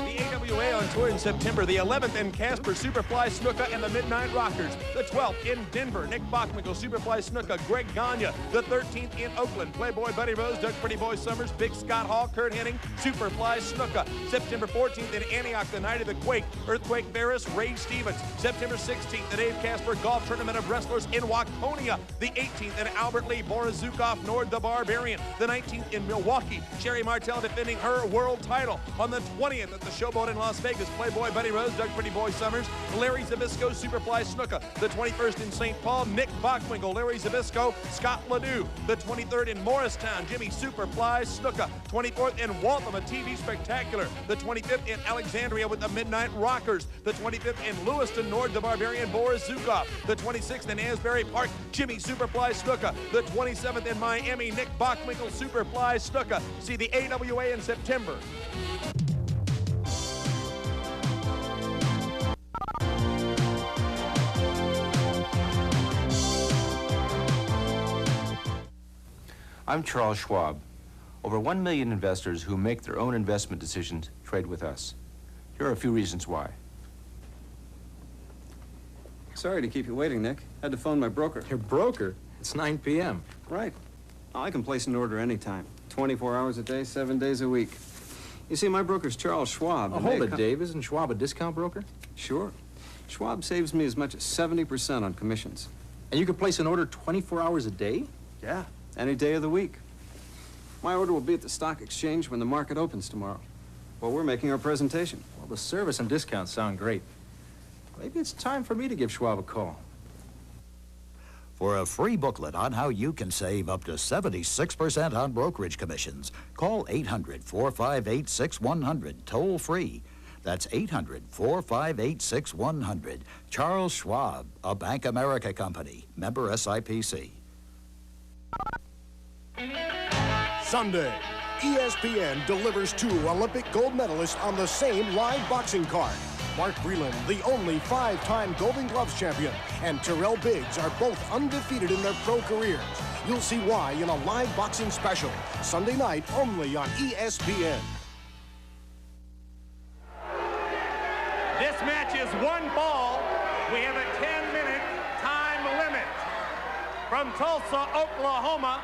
The AWA on tour in September, the 11th in Casper, Superfly Snuka and the Midnight Rockers. The 12th in Denver, Nick Bockwinkel, Superfly Snuka, Greg Gagne. The 13th in Oakland, Playboy Buddy Rose, Doug Pretty Boy Summers, Big Scott Hall, Kurt Hennig, Superfly Snuka. September 14th in Antioch, the night of the quake, Earthquake Barris, Ray Stevens. September 16th, the Dave Casper Golf Tournament of Wrestlers in Waconia. The 18th in Albert Lee, Boris Zukov, Nord the Barbarian. The 19th in Milwaukee, Sherry Martel defending her world title. On the 20th at the Showboat in Las Vegas, Playboy Buddy Rose, Doug Pretty Boy Summers, Larry Zbyszko, Superfly Snuka. The 21st in St. Paul, Nick Bockwinkel, Larry Zbyszko, Scott Ledoux. The 23rd in Morristown, Jimmy Superfly Snuka. 24th in Waltham, a TV spectacular. The 25th in Alexandria with the Midnight Rockers. The 25th in Lewiston, Nord the Barbarian, Boris Zukov. The 26th in Asbury Park, Jimmy Superfly Snuka. The 27th in Miami, Nick Bockwinkel, Superfly Snuka. See the AWA in September. I'm Charles Schwab. Over 1 million investors who make their own investment decisions trade with us. Here are a few reasons why. Sorry to keep you waiting, Nick. Had to phone my broker. Your broker? It's 9 p.m. Right. I can place an order anytime. 24 hours a day, 7 days a week. You see, my broker's Charles Schwab. Oh, hold it, Dave. Isn't Schwab a discount broker? Sure. Schwab saves me as much as 70% on commissions. And you can place an order 24 hours a day? Yeah, any day of the week. My order will be at the stock exchange when the market opens tomorrow. Well, we're making our presentation. Well, the service and discounts sound great. Maybe it's time for me to give Schwab a call. For a free booklet on how you can save up to 76% on brokerage commissions, call 800-458-6100, toll free. That's 800-458-6100. Charles Schwab, a Bank America company, member SIPC. Sunday, ESPN delivers 2 Olympic gold medalists on the same live boxing card. Mark Breland, the only 5-time Golden Gloves champion, and Terrell Biggs are both undefeated in their pro careers. You'll see why in a live boxing special, Sunday night only on ESPN. This match is 1 ball. We have a 10-minute time limit. From Tulsa, Oklahoma,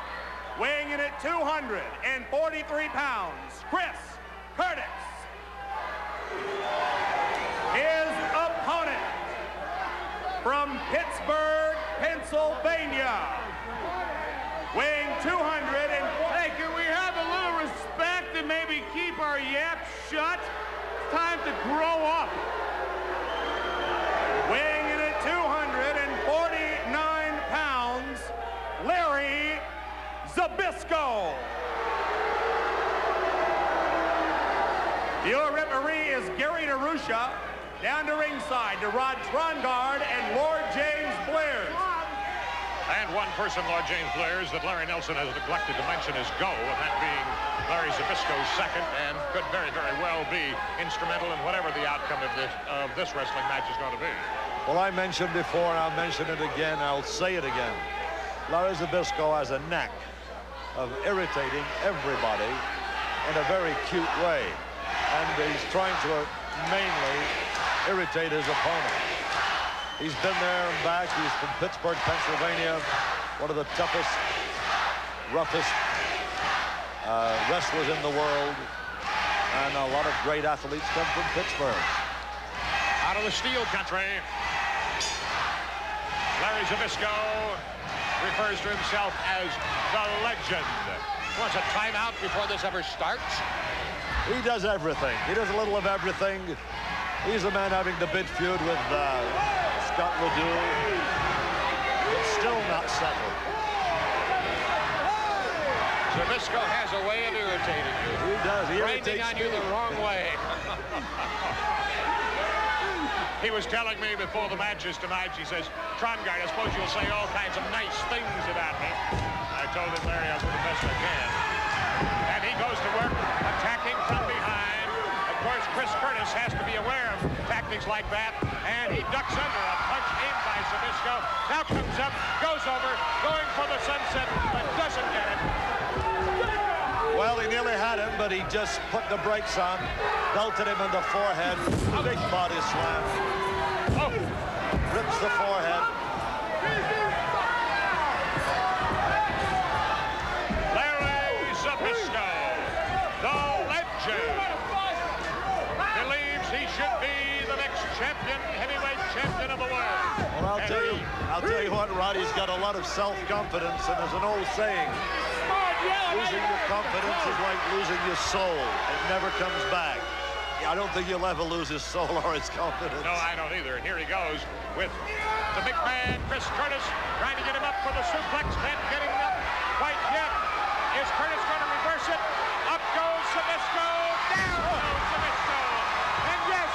weighing in at 243 pounds, Chris Curtis. His opponent from Pittsburgh, Pennsylvania, weighing 200 and... Hey, can we have a little respect and maybe keep our yaps shut? It's time to grow up. Weighing in at 249 pounds, Larry Zbyszko. Your referee is Gary DeRusha. Down to ringside to Rod Trongard and Lord James Blair's. And one person, Lord James Blair's, that Larry Nelson has neglected to mention his go, and that being Larry Zbyszko's second, and could very, very well be instrumental in whatever the outcome of this wrestling match is going to be. Well, I mentioned before, and I'll mention it again, I'll say it again. Larry Zbyszko has a knack of irritating everybody in a very cute way. And he's trying to mainly irritate his opponent. He's been there and back. He's from Pittsburgh, Pennsylvania, one of the toughest, roughest wrestlers in the world. And a lot of great athletes come from Pittsburgh. Out of the steel country, Larry Zbyszko refers to himself as the legend. Wants a timeout before this ever starts. He does everything. He does a little of everything. He's the man having the big feud with Scott Ledoux. But still not settled. Zbyszko has a way of irritating you. He does. He grinding on you the wrong way. He was telling me before the matches tonight, she says, Trongard, I suppose you'll say all kinds of nice things about me. I told him, Larry, I'll do the best I can. And he goes to work attacking from behind. Of course, Chris Curtis has to be aware of tactics like that, and he ducks under a punch aimed by Zbyszko. Now comes up, goes over, going for the sunset, but doesn't get it. Well, he nearly had him, but he just put the brakes on, belted him in the forehead. Big body slam. Oh. Rips the forehead. Larry Zbyszko, the legend, believes he should be the next champion, heavyweight champion of the world. Well, I'll tell you what, Roddy's got a lot of self-confidence, and there's an old saying, losing your confidence is like losing your soul. It never comes back. I don't think he'll ever lose his soul or his confidence. No, I don't either. And here he goes with the big man, Chris Curtis, trying to get him up for the suplex. Can't get him up quite yet. Is Curtis going to reverse it? Up goes Zbyszko. Down goes Zbyszko. And yes,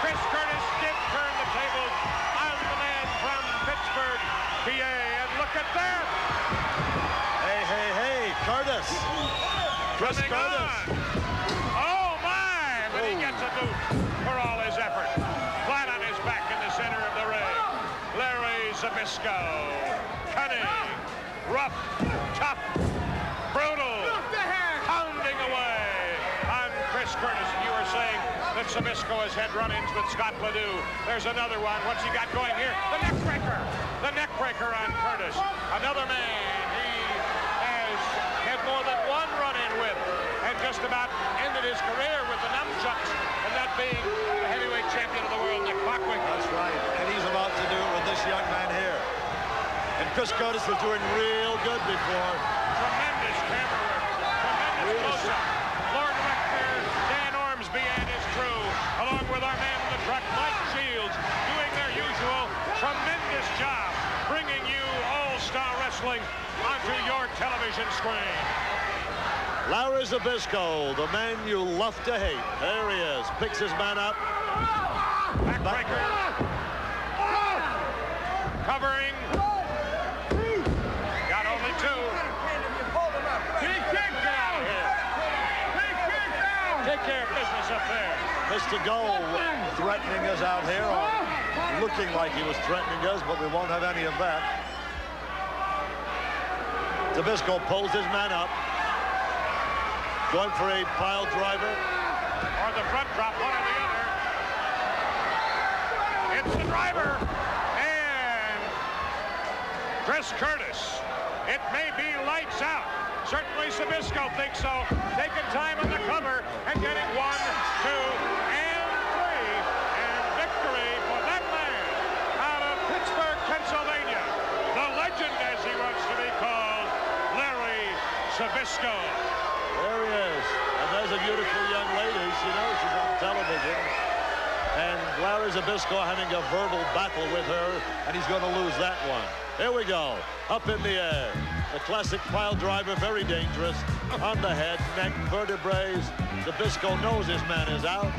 Chris Curtis did turn the tables on the man from Pittsburgh, PA. And look at that. Hey, Curtis. Chris Curtis. Oh, my! But he gets a boot for all his effort. Flat on his back in the center of the ring. Larry Zbyszko. Cunning, rough, tough, brutal, pounding away on Chris Curtis. And you were saying that Zbyszko has had run-ins with Scott Ledoux. There's another one. What's he got going here? The neck breaker. The neck breaker on Curtis. Another man he has had more than one run-in with, and just about ended his career with the nunchucks, and that being the heavyweight champion of the world, Nick Bockwinkel. That's right, and he's about to do it with this young man here. And Chris Curtis was doing real good before. Tremendous camera work, tremendous close-up. Lord Rector, Dan Ormsby and his crew, along with our man in the truck, Mike Shields, doing their usual tremendous job bringing you all-star wrestling onto your television screen. Larry Zbyszko, the man you love to hate. There he is, picks his man up. Backbreaker. Covering. Got only two. Get out of here. Take care of business up there. Mr. Gold threatening us out here, or looking like he was threatening us, but we won't have any of that. Zbyszko pulls his man up. Going for a pile driver. Or the front drop, one or the other. It's the driver. And Chris Curtis. It may be lights out. Certainly Zbyszko thinks so. Taking time on the cover and getting 1, 2, and 3. And victory for that man out of Pittsburgh, Pennsylvania. The legend, as he wants to be called, Larry Zbyszko. There he is. And there's a beautiful young lady. She knows she's on television. And Larry Zbyszko having a verbal battle with her, and he's going to lose that one. Here we go. Up in the air. The classic pile driver, very dangerous. On the head, neck, vertebrae. Zbyszko knows his man is out.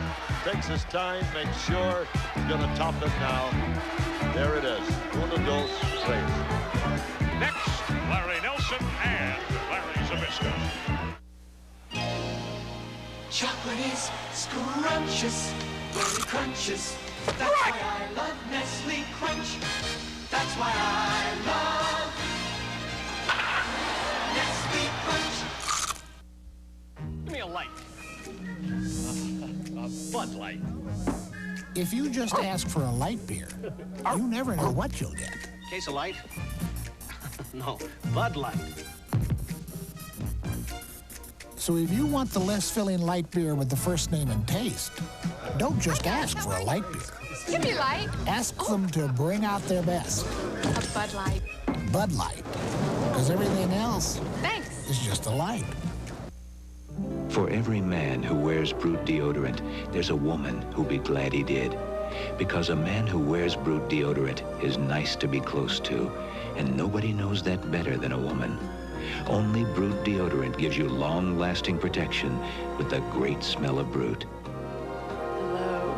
Takes his time, makes sure he's going to top him now. There it is. 1, 2, 3. Next, Larry Nelson and Larry Zbyszko. Chocolate is scrumptious when it crunches. That's why I love Nestle Crunch. That's why I love Nestle Crunch. Give me a light. A Bud Light. If you just ask for a light beer, you never know what you'll get. Case of light? No, Bud Light. So if you want the less filling light beer with the first name and taste, don't just ask for a light beer. Give me light. Ask them to bring out their best. A Bud Light. Bud Light. Because everything else Thanks. is just a light. For every man who wears Brute deodorant, there's a woman who'll be glad he did. Because a man who wears Brute deodorant is nice to be close to, and nobody knows that better than a woman. Only Brute deodorant gives you long-lasting protection with the great smell of Brute. Hello.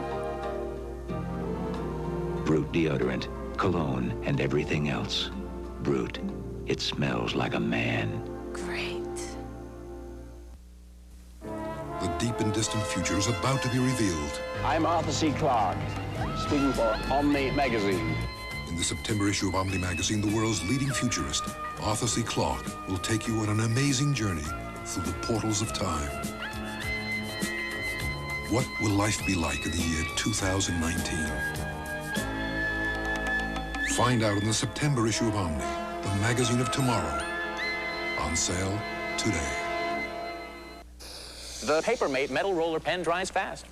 Brute deodorant, cologne, and everything else. Brute. It smells like a man. Great. The deep and distant future is about to be revealed. I'm Arthur C. Clarke, speaking for Omni Magazine. In the September issue of Omni Magazine, the world's leading futurist, Arthur C. Clarke, will take you on an amazing journey through the portals of time. What will life be like in the year 2019? Find out in the September issue of Omni, the magazine of tomorrow. On sale today. The Papermate metal roller pen dries fast,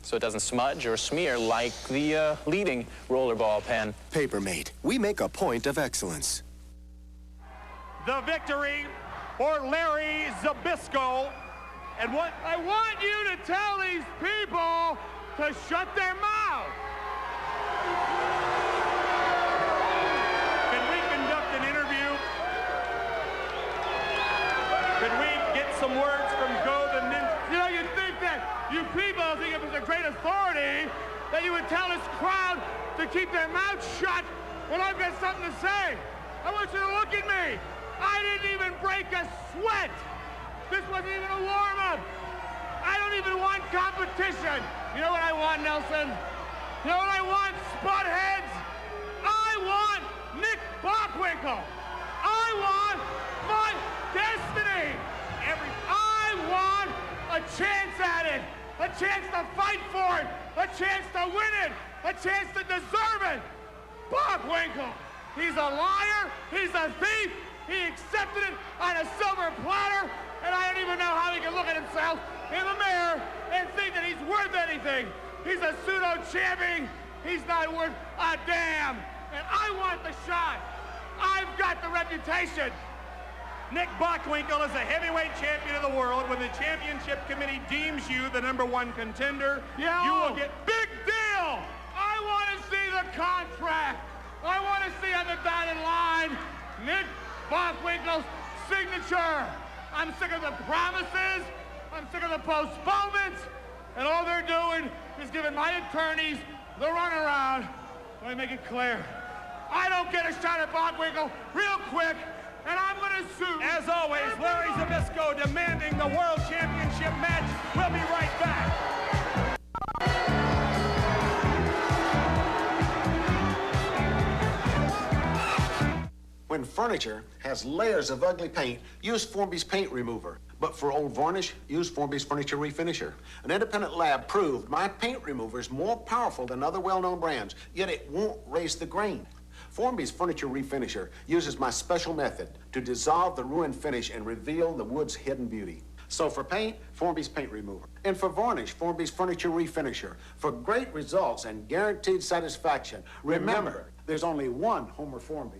so it doesn't smudge or smear like the leading rollerball pen. Papermate, we make a point of excellence. The victory for Larry Zbyszko. And what I want you to tell these people to shut their mouth. Can we conduct an interview? Can we get some words from Go the Ninja? You know, you'd think that you people think it was a great authority that you would tell this crowd to keep their mouths shut when I've got something to say. I want you to look at me. I didn't even break a sweat. This wasn't even a warm-up. I don't even want competition. You know what I want, Nelson? You know what I want, Spudheads? I want Nick Bockwinkel. I want my destiny. I want a chance at it. A chance to fight for it. A chance to win it. A chance to deserve it. Bockwinkel. He's a liar. He's a thief. He accepted it on a silver platter, and I don't even know how he can look at himself in the mirror and think that he's worth anything. He's a pseudo-champion. He's not worth a damn. And I want the shot. I've got the reputation. Nick Bockwinkel is a heavyweight champion of the world. When the championship committee deems you the #1 contender, you will get big deal. I want to see the contract. I want to see on the dotted line Nick Bockwinkel's signature. I'm sick of the promises. I'm sick of the postponements. And all they're doing is giving my attorneys the runaround. Let me make it clear. I don't get a shot at Bockwinkel real quick, and I'm going to sue. As always, Larry Zbyszko demanding the World Championship match. We'll be right back. When furniture has layers of ugly paint, use Formby's paint remover. But for old varnish, use Formby's furniture refinisher. An independent lab proved my paint remover is more powerful than other well-known brands, yet it won't raise the grain. Formby's furniture refinisher uses my special method to dissolve the ruined finish and reveal the wood's hidden beauty. So for paint, Formby's paint remover. And for varnish, Formby's furniture refinisher. For great results and guaranteed satisfaction, remember, there's only one Homer Formby.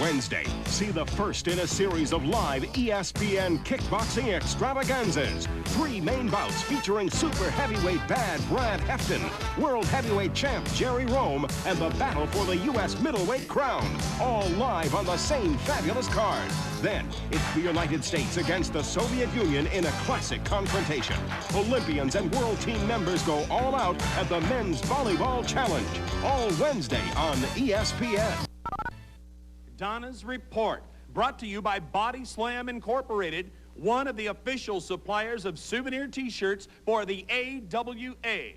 Wednesday, see the first in a series of live ESPN kickboxing extravaganzas. 3 main bouts featuring super heavyweight bad Brad Hefton, world heavyweight champ Jerry Rome, and the battle for the U.S. middleweight crown. All live on the same fabulous card. Then, it's the United States against the Soviet Union in a classic confrontation. Olympians and world team members go all out at the Men's Volleyball Challenge. All Wednesday on ESPN. Donna's Report, brought to you by Body Slam Incorporated, one of the official suppliers of souvenir t-shirts for the AWA.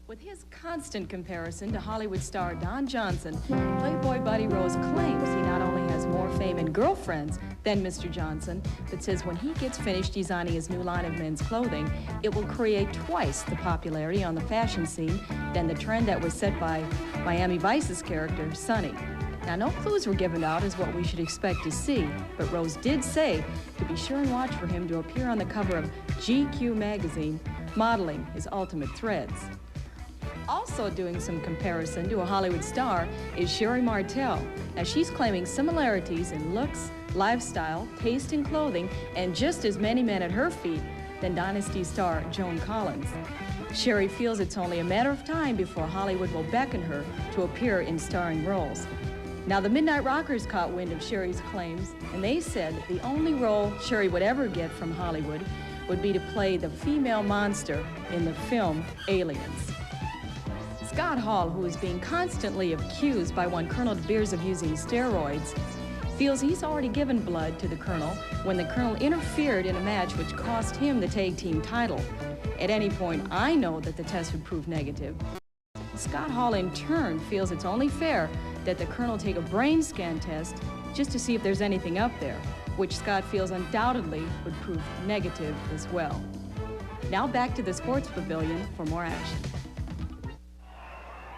With his constant comparison to Hollywood star Don Johnson, Playboy Buddy Rose claims he not only has more fame and girlfriends than Mr. Johnson, but says when he gets finished designing his new line of men's clothing, it will create twice the popularity on the fashion scene than the trend that was set by Miami Vice's character, Sonny. Now, no clues were given out as what we should expect to see, but Rose did say to be sure and watch for him to appear on the cover of GQ magazine, modeling his ultimate threads. Also doing some comparison to a Hollywood star is Sherry Martel. Now, she's claiming similarities in looks, lifestyle, taste in clothing, and just as many men at her feet than Dynasty star Joan Collins. Sherry feels it's only a matter of time before Hollywood will beckon her to appear in starring roles. Now, the Midnight Rockers caught wind of Sherry's claims, and they said that the only role Sherry would ever get from Hollywood would be to play the female monster in the film Aliens. Scott Hall, who is being constantly accused by one Colonel De Beers of using steroids, feels he's already given blood to the Colonel when the Colonel interfered in a match which cost him the tag team title. At any point, I know that the test would prove negative. Scott Hall, in turn, feels it's only fair that the Colonel take a brain scan test just to see if there's anything up there, which Scott feels undoubtedly would prove negative as well. Now back to the Sports Pavilion for more action.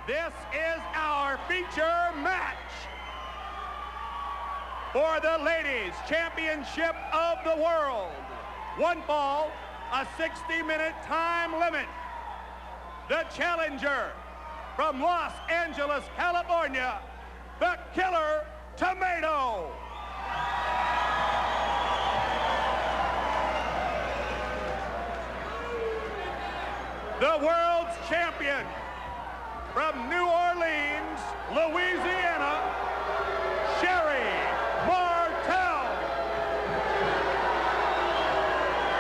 This is our feature match for the Ladies Championship of the World. One fall, a 60-minute time limit. The challenger from Los Angeles, California, the Killer Tomato. The world's champion from New Orleans, Louisiana, Sherry Martel.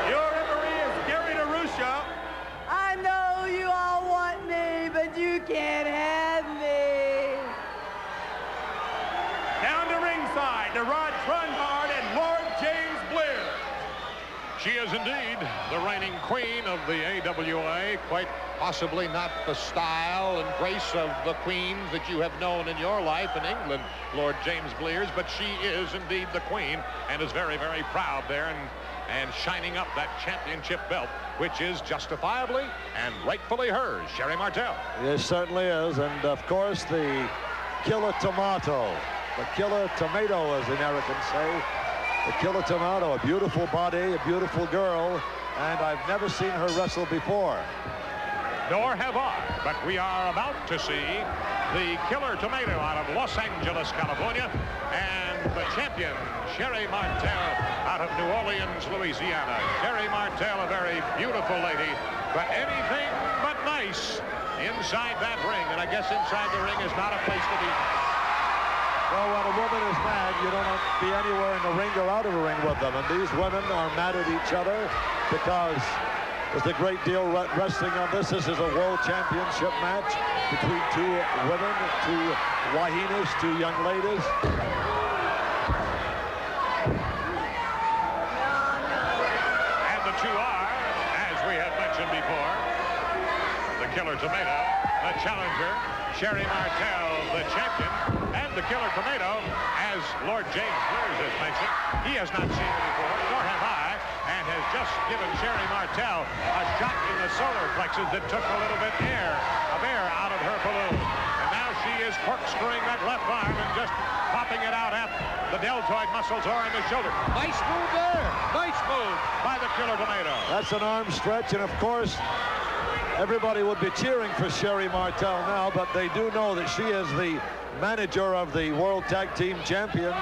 Your referee is Gary DeRusha. I know you all want me, but you can't have me. Down to ringside, to Rod Trungard and Lord James Blair. She is indeed the reigning queen of the AWA, quite possibly not the style and grace of the queens that you have known in your life in England, Lord James Blears, but she is indeed the queen and is very, very proud there and shining up that championship belt, which is justifiably and rightfully hers. Sherry Martel. It certainly is, and of course the Killer Tomato. The Killer Tomato, as the Americans say. The Killer Tomato, a beautiful body, a beautiful girl, and I've never seen her wrestle before. Nor have I, but we are about to see the Killer Tomato out of Los Angeles, California, and the champion, Sherry Martel, out of New Orleans, Louisiana. Sherry Martel, a very beautiful lady, but anything but nice inside that ring, and I guess inside the ring is not a place to be. Well, when a woman is mad, you don't have to be anywhere in the ring or out of the ring with them. And these women are mad at each other because there's a great deal wrestling on this. This is a world championship match between two women, two wahinas, two young ladies. And the two are, as we have mentioned before, the Killer Tomato, the challenger, Sherry Martel, the champion, and the Killer Tomato, as Lord James Blears has mentioned. He has not seen her before, nor have I, and has just given Sherry Martel a shot in the solar plexus that took a little bit of air out of her balloon. And now she is corkscrewing that left arm and just popping it out at the deltoid muscles or in the shoulder. Nice move there. Nice move by the Killer Tomato. That's an arm stretch, and of course, everybody would be cheering for Sherry Martel now, but they do know that she is the manager of the World Tag Team Champions,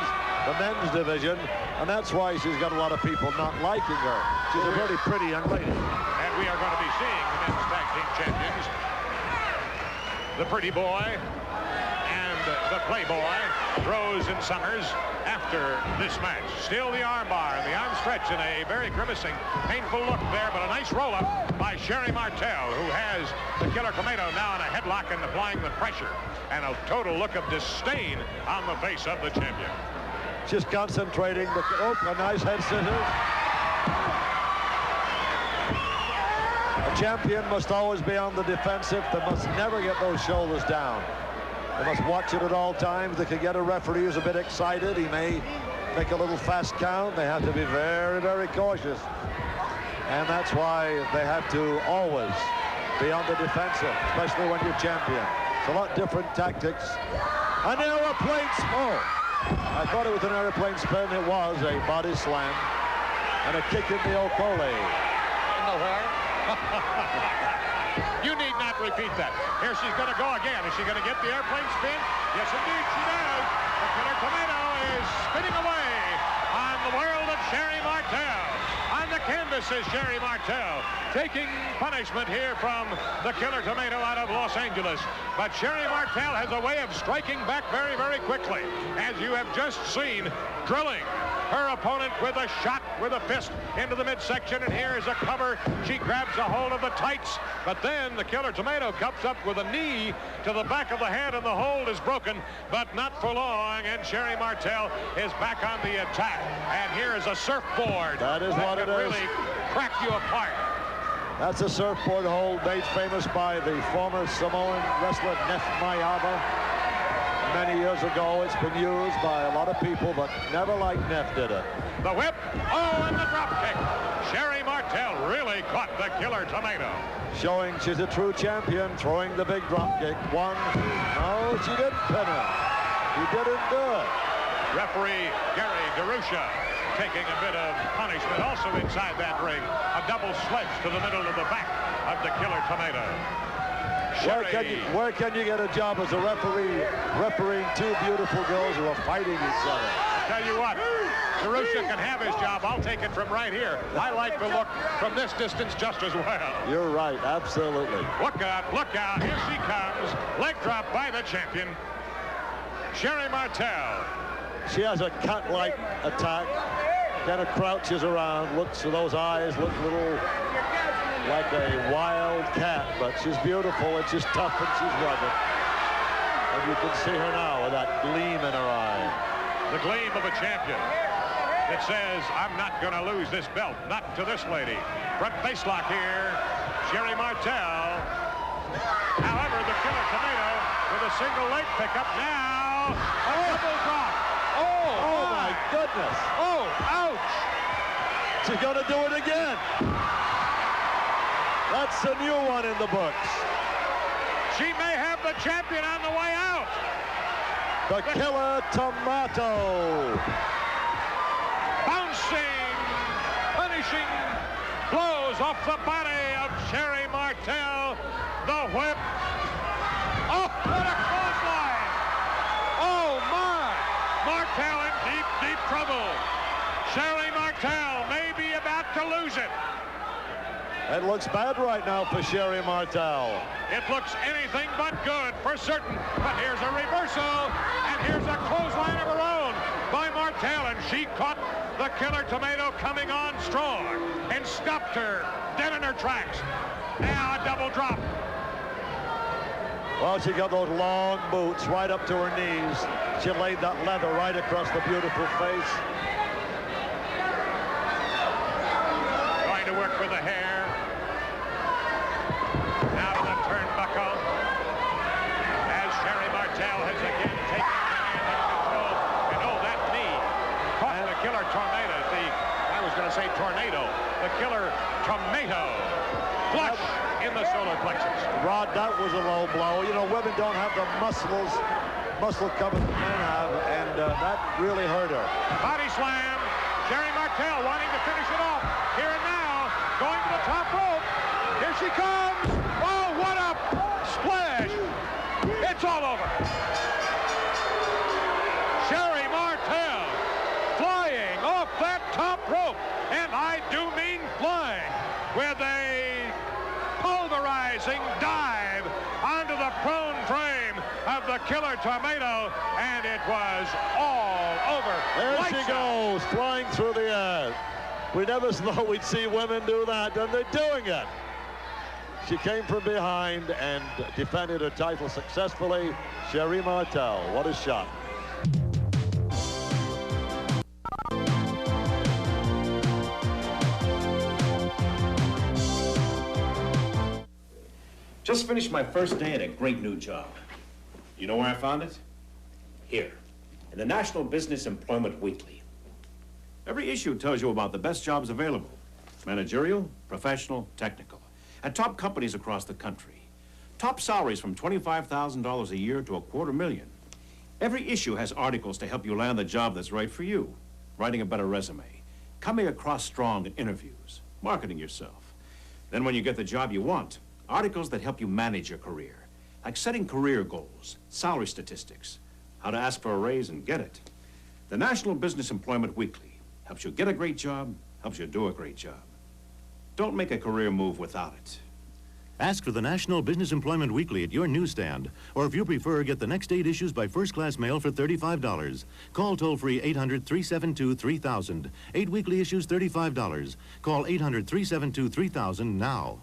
the men's division, and that's why she's got a lot of people not liking her. She's a very pretty young lady. And we are going to be seeing the men's tag team champions, the pretty boy and the playboy, Rose and Summers, after this match. Still the arm bar and the arm stretch in a very grimacing, painful look there, but a nice roll-up by Sherry Martel, who has the Killer Tomato now in a headlock and applying the pressure, and a total look of disdain on the face of the champion. Just concentrating. A nice head scissors. A champion must always be on the defensive. They must never get those shoulders down. They must watch it at all times. They could get a referee who's a bit excited. He may make a little fast count. They have to be very, very cautious. And that's why they have to always be on the defensive, especially when you're champion. It's a lot different tactics. An aeroplane smoke. I thought it was an airplane spin. It was a body slam and a kick in the Okole. In the where? You need not repeat that. Here she's going to go again. Is she going to get the airplane spin? Yes, indeed, she does. The Killer Tomato is spinning away on the world of Sherry Martel. On the canvas is Sherry Martel, taking punishment here from the Killer Tomato out of Los Angeles. But Sherry Martel has a way of striking back very, very quickly, as you have just seen, drilling her opponent with a shot with a fist into the midsection, and here is a cover. She grabs a hold of the tights, but then the Killer Tomato comes up with a knee to the back of the head, and the hold is broken, but not for long, and Sherry Martel is back on the attack. And here is a surfboard. That is what it is. Really crack you apart. That's a surfboard hold made famous by the former Samoan wrestler Nef Mayava. Many years ago, it's been used by a lot of people, but never like Neff did it. The whip, oh, and the drop kick. Sherry Martel really caught the Killer Tomato. Showing she's a true champion, throwing the big drop kick. One, no, she didn't pin him. He didn't do it. Referee Gary DeRusha taking a bit of punishment also inside that ring. A double sledge to the middle of the back of the Killer Tomato. Where can you get a job as a referee, refereeing two beautiful girls who are fighting each other? I'll tell you what, DeRusha can have his job. I'll take it from right here. I like the look from this distance just as well. You're right, absolutely. Look out, here she comes. Leg drop by the champion, Sherry Martel. She has a cat-like attack, kind of crouches around, looks, those eyes look a little like a wild cat, but she's beautiful and she's tough and she's rugged. And you can see her now with that gleam in her eye. The gleam of a champion. It says, I'm not going to lose this belt. Not to this lady. Front face lock here. Sherry Martel. However, the Killer Tomato with a single leg pickup now. A double drop. Oh my goodness. Oh, ouch. She's going to do it again. That's a new one in the books. She may have the champion on the way out. The Killer Tomato. Bouncing, punishing blows off the body of Sherry Martel. The whip. Oh, what a clothesline. Oh, my. Martel in deep, deep trouble. Sherry Martel may be about to lose it. It looks bad right now for Sherry Martel. It looks anything but good for certain. But here's a reversal, and here's a clothesline of her own by Martel, and she caught the Killer Tomato coming on strong and stopped her dead in her tracks. Now a double drop. Well, she got those long boots right up to her knees. She laid that leather right across the beautiful face. Trying to work with the hair. Now to the turnbuckle. As Sherry Martel has again taken command and control. And oh, that knee caught the Killer Tornado. I was going to say tornado. The Killer Tomato. Flush in the solar plexus. Rod, that was a low blow. You know, women don't have the muscle cover that men have, and that really hurt her. Body slam. Sherry Martel wanting to finish it off. Here and now, going to the top rope. Here she comes. Oh, what a splash. It's all over. Sherry Martel flying off that top rope. And I do mean flying with a pulverizing dive onto the prone frame of the Killer Tomato, and it was all over. There she goes, flying through the air. We never thought we'd see women do that, and they're doing it. She came from behind and defended her title successfully. Sherry Martel, what a shot. Just finished my first day at a great new job. You know where I found it? Here, in the National Business Employment Weekly. Every issue tells you about the best jobs available. Managerial, professional, technical. At top companies across the country. Top salaries from $25,000 a year to $250,000. Every issue has articles to help you land the job that's right for you. Writing a better resume. Coming across strong in interviews. Marketing yourself. Then when you get the job you want, articles that help you manage your career, like setting career goals, salary statistics, how to ask for a raise and get it. The National Business Employment Weekly helps you get a great job, helps you do a great job. Don't make a career move without it. Ask for the National Business Employment Weekly at your newsstand. Or if you prefer, get the next 8 issues by first-class mail for $35. Call toll-free 800-372-3000. 8 weekly issues, $35. Call 800-372-3000 now.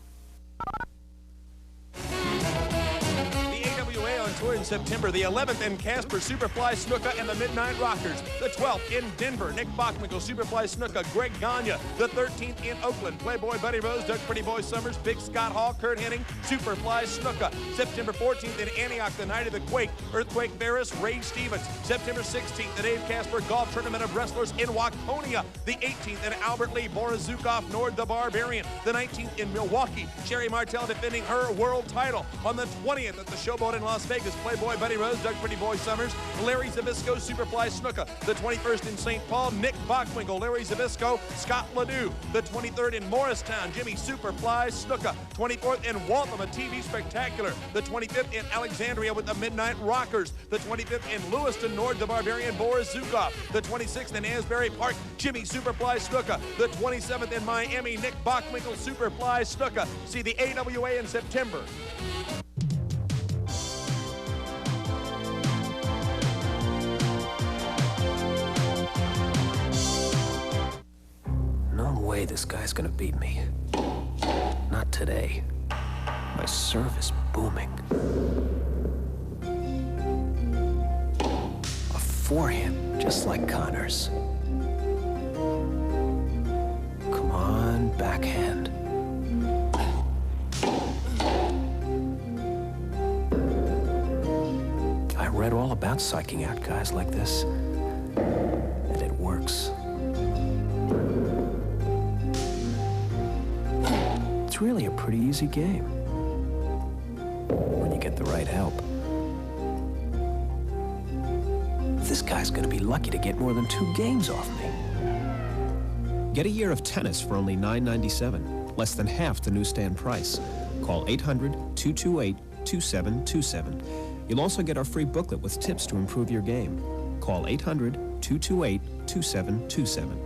Tour in September, the 11th in Casper, Superfly Snuka and the Midnight Rockers. The 12th in Denver, Nick Bockwinkel, Superfly Snuka, Greg Gagne. The 13th in Oakland, Playboy Buddy Rose, Doug Pretty Boy Summers, Big Scott Hall, Kurt Hennig, Superfly Snuka. September 14th in Antioch, the night of the Quake, Earthquake Varus, Ray Stevens. September 16th, the Dave Casper Golf Tournament of Wrestlers in Waconia. The 18th in Albert Lee, Boris Zukov, Nord the Barbarian. The 19th in Milwaukee, Sherry Martel defending her world title. On the 20th at the Showboat in Las Vegas, Playboy Buddy Rose, Doug Pretty Boy Summers, Larry Zbyszko, Superfly Snuka. The 21st in St. Paul, Nick Bockwinkel, Larry Zbyszko, Scott Ledoux. The 23rd in Morristown, Jimmy Superfly Snuka. 24th in Waltham, a TV spectacular. The 25th in Alexandria with the Midnight Rockers. The 25th in Lewiston, Nord the Barbarian, Boris Zukov. The 26th in Asbury Park, Jimmy Superfly Snuka. The 27th in Miami, Nick Bockwinkel, Superfly Snuka. See the AWA in September. No way this guy's gonna beat me. Not today. My serve is booming. A forehand, just like Connor's. Come on, backhand. I read all about psyching out guys like this, and it works. It's really a pretty easy game when you get the right help. This guy's gonna be lucky to get more than 2 games off me. Get a year of tennis for only $9.97, less than half the newsstand price. Call 800-228-2727. You'll also get our free booklet with tips to improve your game. Call 800-228-2727.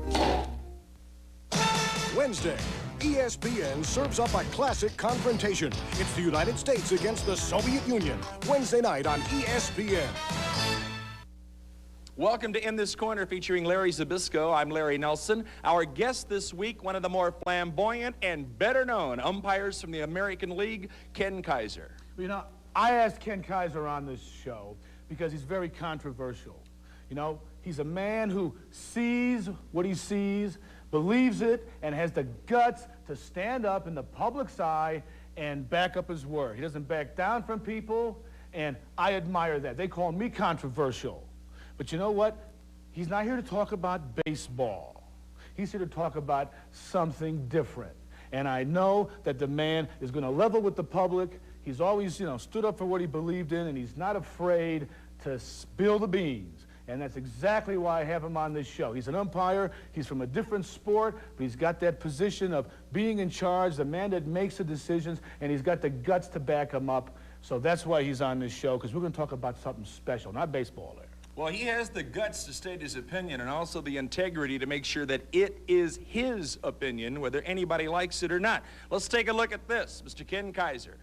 Wednesday, ESPN serves up a classic confrontation. It's the United States against the Soviet Union. Wednesday night on ESPN. Welcome to In This Corner featuring Larry Zbyszko. I'm Larry Nelson. Our guest this week, one of the more flamboyant and better known umpires from the American League, Ken Kaiser. You know, I asked Ken Kaiser on this show because he's very controversial. You know, he's a man who sees what he sees, believes it, and has the guts to stand up in the public's eye and back up his word. He doesn't back down from people, and I admire that. They call me controversial. But you know what? He's not here to talk about baseball. He's here to talk about something different. And I know that the man is going to level with the public. He's always, you know, stood up for what he believed in, and he's not afraid to spill the beans. And that's exactly why I have him on this show. He's an umpire, he's from a different sport, but he's got that position of being in charge, the man that makes the decisions, and he's got the guts to back him up. So that's why he's on this show, because we're going to talk about something special, not baseball there. Well, he has the guts to state his opinion and also the integrity to make sure that it is his opinion, whether anybody likes it or not. Let's take a look at this, Mr. Ken Kaiser.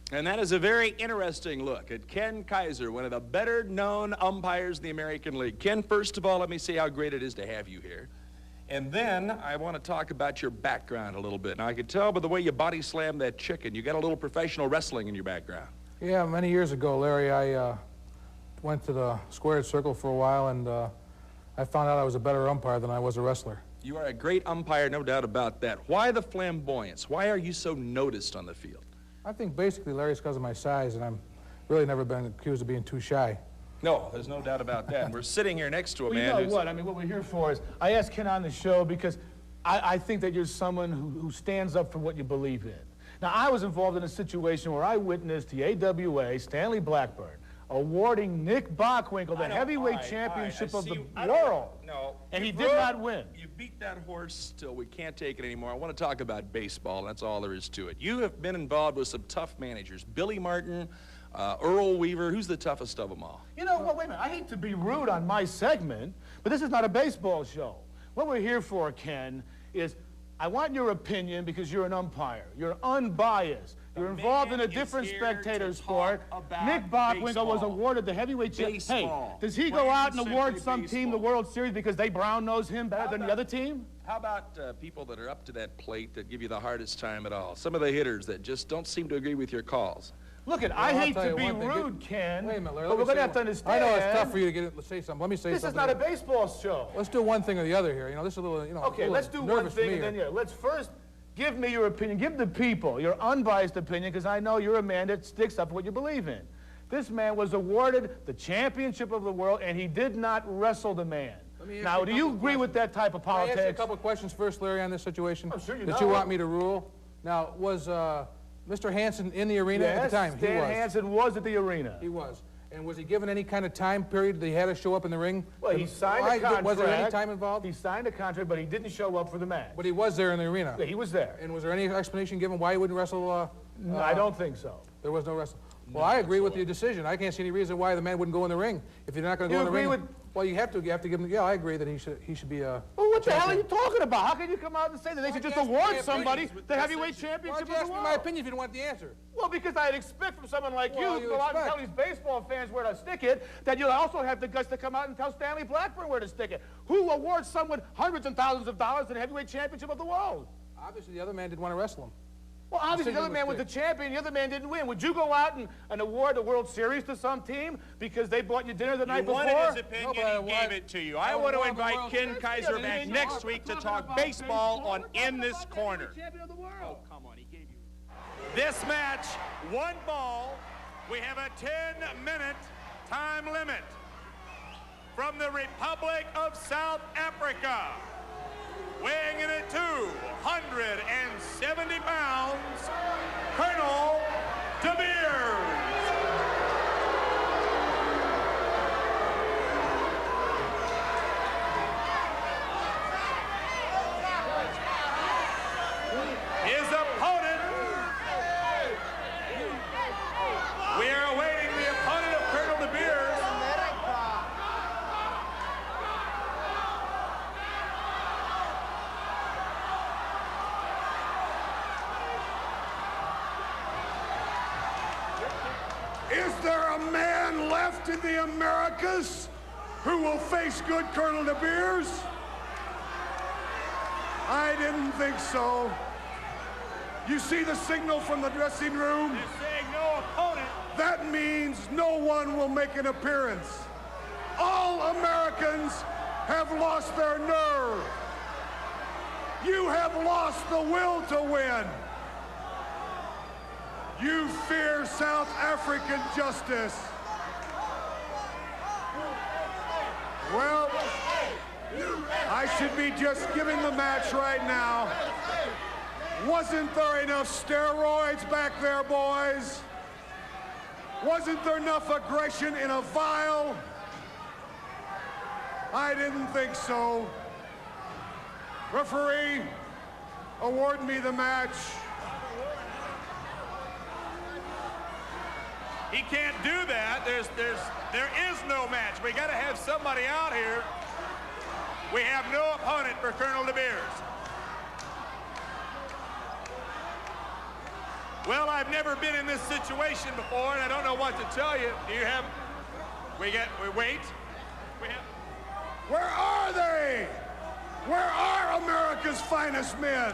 And that is a very interesting look at Ken Kaiser, one of the better-known umpires in the American League. Ken, first of all, let me say how great it is to have you here. And then I want to talk about your background a little bit. Now, I could tell by the way you body slammed that chicken, you got a little professional wrestling in your background. Yeah, many years ago, Larry, I went to the squared circle for a while, and I found out I was a better umpire than I was a wrestler. You are a great umpire, no doubt about that. Why the flamboyance? Why are you so noticed on the field? I think basically, Larry, it's because of my size, and I'm really never been accused of being too shy. No, there's no doubt about that. And we're sitting here next to a man you know who's... what? I mean, what we're here for is, I asked Ken on the show because I think that you're someone who stands up for what you believe in. Now, I was involved in a situation where I witnessed the AWA, Stanley Blackburn, awarding Nick Bockwinkel the heavyweight championship of the world. No. And he did not win. You beat that horse till we can't take it anymore. I want to talk about baseball, and that's all there is to it. You have been involved with some tough managers. Billy Martin, Earl Weaver. Who's the toughest of them all? You know, well, wait a minute. I hate to be rude on my segment, but this is not a baseball show. What we're here for, Ken, is I want your opinion because you're an umpire. You're unbiased. You're involved in a different spectator sport. Nick Bockwinkel was awarded the heavyweight championship. Hey, does he go out and award some team the World Series because they brown-nose him better than the other team? How about people that are up to that plate that give you the hardest time at all? Some of the hitters that just don't seem to agree with your calls. Look, I hate to be rude, Ken, wait a minute, Larry, but we're going to have to understand. I know it's tough for you to get it. Let's say something. Let me say something. This is not a baseball show. Let's do one thing or the other here. You know, this is a little, Okay, let's do one thing and then, let's first give me your opinion. Give the people your unbiased opinion, because I know you're a man that sticks up for what you believe in. This man was awarded the championship of the world, and he did not wrestle the man. Now, do you agree with that type of politics? Can I ask you a couple of questions first, Larry, on this situation? I'm sure you that you want me to rule. Now, was Mr. Hansen in the arena at the time? Yes, Stan Hansen was at the arena. He was. And was he given any kind of time period that he had to show up in the ring? Well, he signed a contract. Was there any time involved? He signed a contract, but he didn't show up for the match. But he was there in the arena? Yeah, he was there. And was there any explanation given why he wouldn't wrestle? No, I don't think so. There was no wrestle. Well, I agree with your decision. I can't see any reason why the man wouldn't go in the ring. If you're not going to go in the ring, well, you have to give him. Yeah, I agree that he should be a. Well, what the hell are you talking about? How can you come out and say that they should just award somebody the heavyweight championship of the world? Why'd you ask me my opinion if you don't want the answer? Well, because I'd expect from someone like you to go out and tell these baseball fans where to stick it, that you'll also have the guts to come out and tell Stanley Blackburn where to stick it. Who awards someone hundreds and thousands of dollars to the heavyweight championship of the world? Obviously, the other man didn't want to wrestle him. Well, obviously, the other man was the champion, the other man didn't win. Would you go out and award the World Series to some team because they bought you dinner the night before? You wanted his opinion, he gave it to you. I want to invite Ken Kaiser back next week to talk baseball on In This Corner. Oh, come on, he gave you. This match, one ball. We have a 10-minute time limit. From the Republic of South Africa, weighing in at 270 pounds, Colonel De Beers. His opponent, we are awaiting the opponent of Colonel De Beers. Is there a man left in the Americas who will face good Colonel De Beers? I didn't think so. You see the signal from the dressing room? They're saying no opponent. That means no one will make an appearance. All Americans have lost their nerve. You have lost the will to win. You fear South African justice. Well, I should be just giving the match right now. Wasn't there enough steroids back there, boys? Wasn't there enough aggression in a vial? I didn't think so. Referee, award me the match. He can't do that. There is no match. We got to have somebody out here. We have no opponent for Colonel De Beers. Well, I've never been in this situation before, and I don't know what to tell you. Do you have? We wait. We have. Where are they? Where are America's finest men?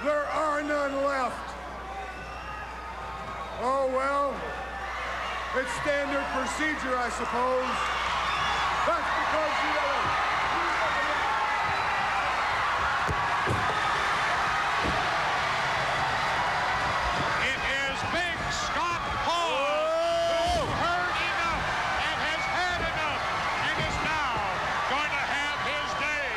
There are none left. Oh, well, it's standard procedure, I suppose. That's because you know. It is Big Scott Hall who heard enough and has had enough and is now going to have his day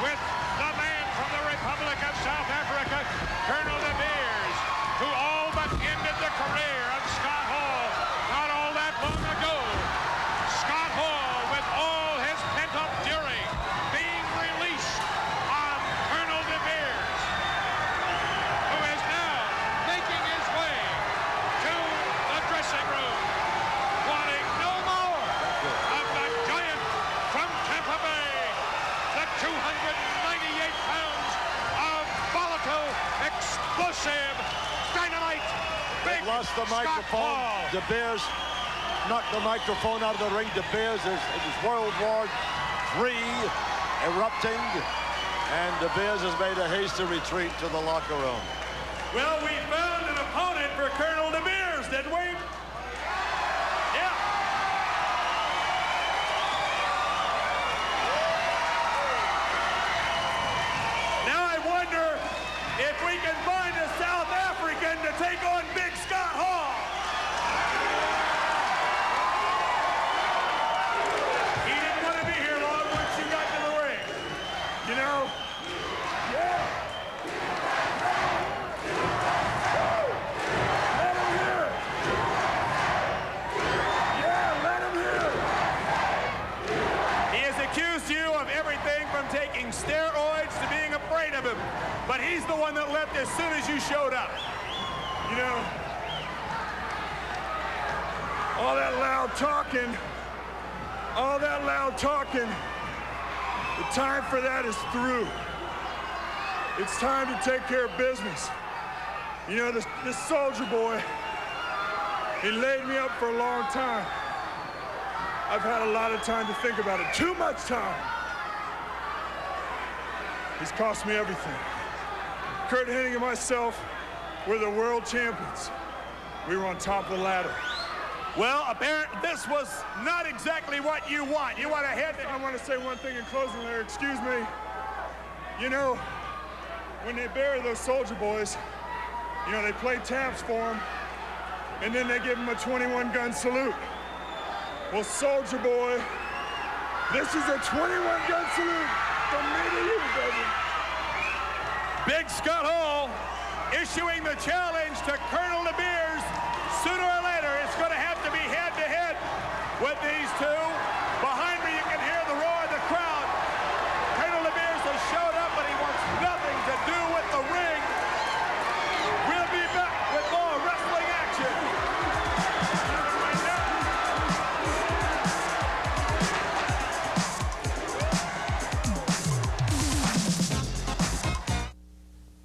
with the man from the Republic of South Africa, Colonel De Beers, who all but ended the career of Scott Hall not all that long ago. Scott Hall, with all his pent-up fury, being released on Colonel De Beers, who is now making his way to the dressing room, wanting no more of the giant from Tampa Bay, the 298 pounds of volatile, explosive dynamite. Big Lost the Scott microphone. Hall. De Beers knocked the microphone out of the ring. De Beers is World War III erupting, and De Beers has made a hasty retreat to the locker room. Well, we found an opponent for Colonel De Beers, didn't we? Yeah. Now I wonder if we can find a South African to take on Big Scott Hall. He didn't want to be here long once you got to the ring. You know? Yeah. Let him hear it. Yeah, let him hear it. He has accused you of everything from taking steroids to being afraid of him. But he's the one that left as soon as you showed up. You know, all that loud talking, the time for that is through. It's time to take care of business. You know, this soldier boy, he laid me up for a long time. I've had a lot of time to think about it, too much time. He's cost me everything. Kurt Hennig and myself were the world champions. We were on top of the ladder. Well, apparently this was not exactly what you want. You want to head to... I want to say one thing in closing there, excuse me. You know, when they bury those soldier boys, you know, they play taps for them, and then they give them a 21-gun salute. Well, soldier boy, this is a 21-gun salute from me to you, baby. Big Scott Hall issuing the challenge to Colonel De Beers. Sooner or later, it's going to have to be head-to-head with these two. Behind me, you can hear the roar of the crowd. Colonel De Beers has showed up, but he wants nothing to do with the ring. We'll be back with more wrestling action.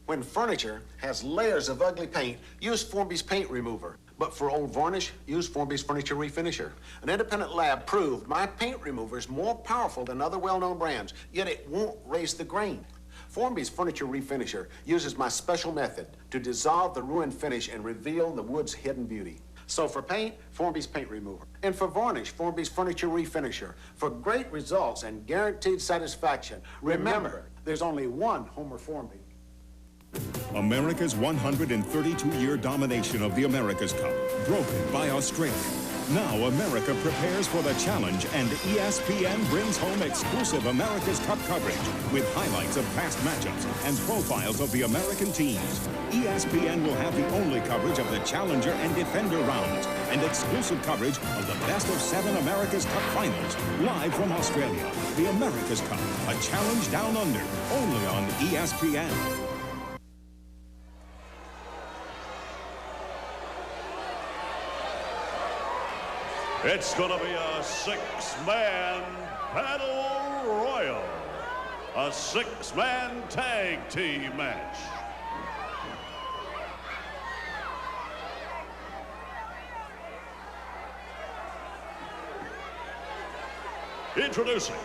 When furniture has layers of ugly paint, use Formby's paint remover. But for old varnish, use Formby's furniture refinisher. An independent lab proved my paint remover is more powerful than other well-known brands, yet it won't raise the grain. Formby's furniture refinisher uses my special method to dissolve the ruined finish and reveal the wood's hidden beauty. So for paint, Formby's paint remover. And for varnish, Formby's furniture refinisher. For great results and guaranteed satisfaction, remember, there's only one Homer Formby. America's 132-year domination of the America's Cup, broken by Australia. Now America prepares for the challenge, and ESPN brings home exclusive America's Cup coverage with highlights of past matchups and profiles of the American teams. ESPN will have the only coverage of the Challenger and Defender rounds and exclusive coverage of the best of 7 America's Cup finals, live from Australia. The America's Cup, a challenge down under, only on ESPN. It's going to be a 6-man battle royal, a 6-man tag team match. Introducing,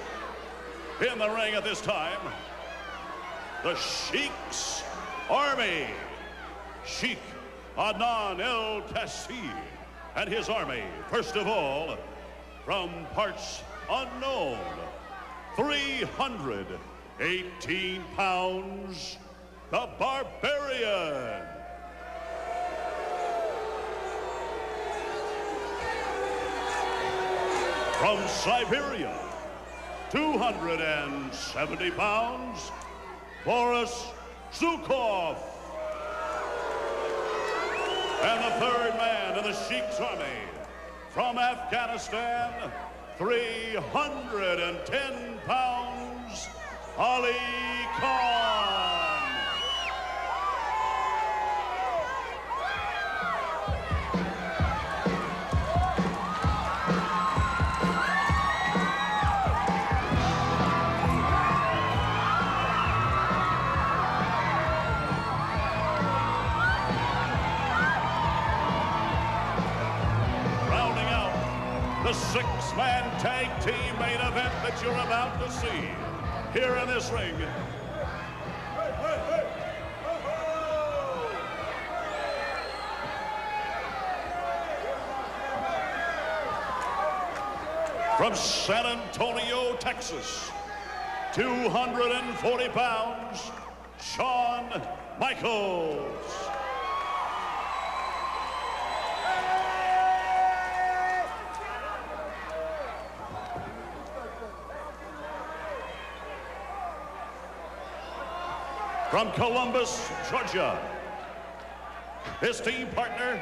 in the ring at this time, the Sheik's Army. Sheik Adnan El Tassi and his army, first of all, from parts unknown, 318 pounds, the Barbarian. From Siberia, 270 pounds, Boris Zukov. And the third man in the Sheik's army, from Afghanistan, 310 pounds, Ali Khan. The six-man tag team main event that you're about to see here in this ring. From San Antonio, Texas, 240 pounds, Shawn Michaels. From Columbus, Georgia, his team partner,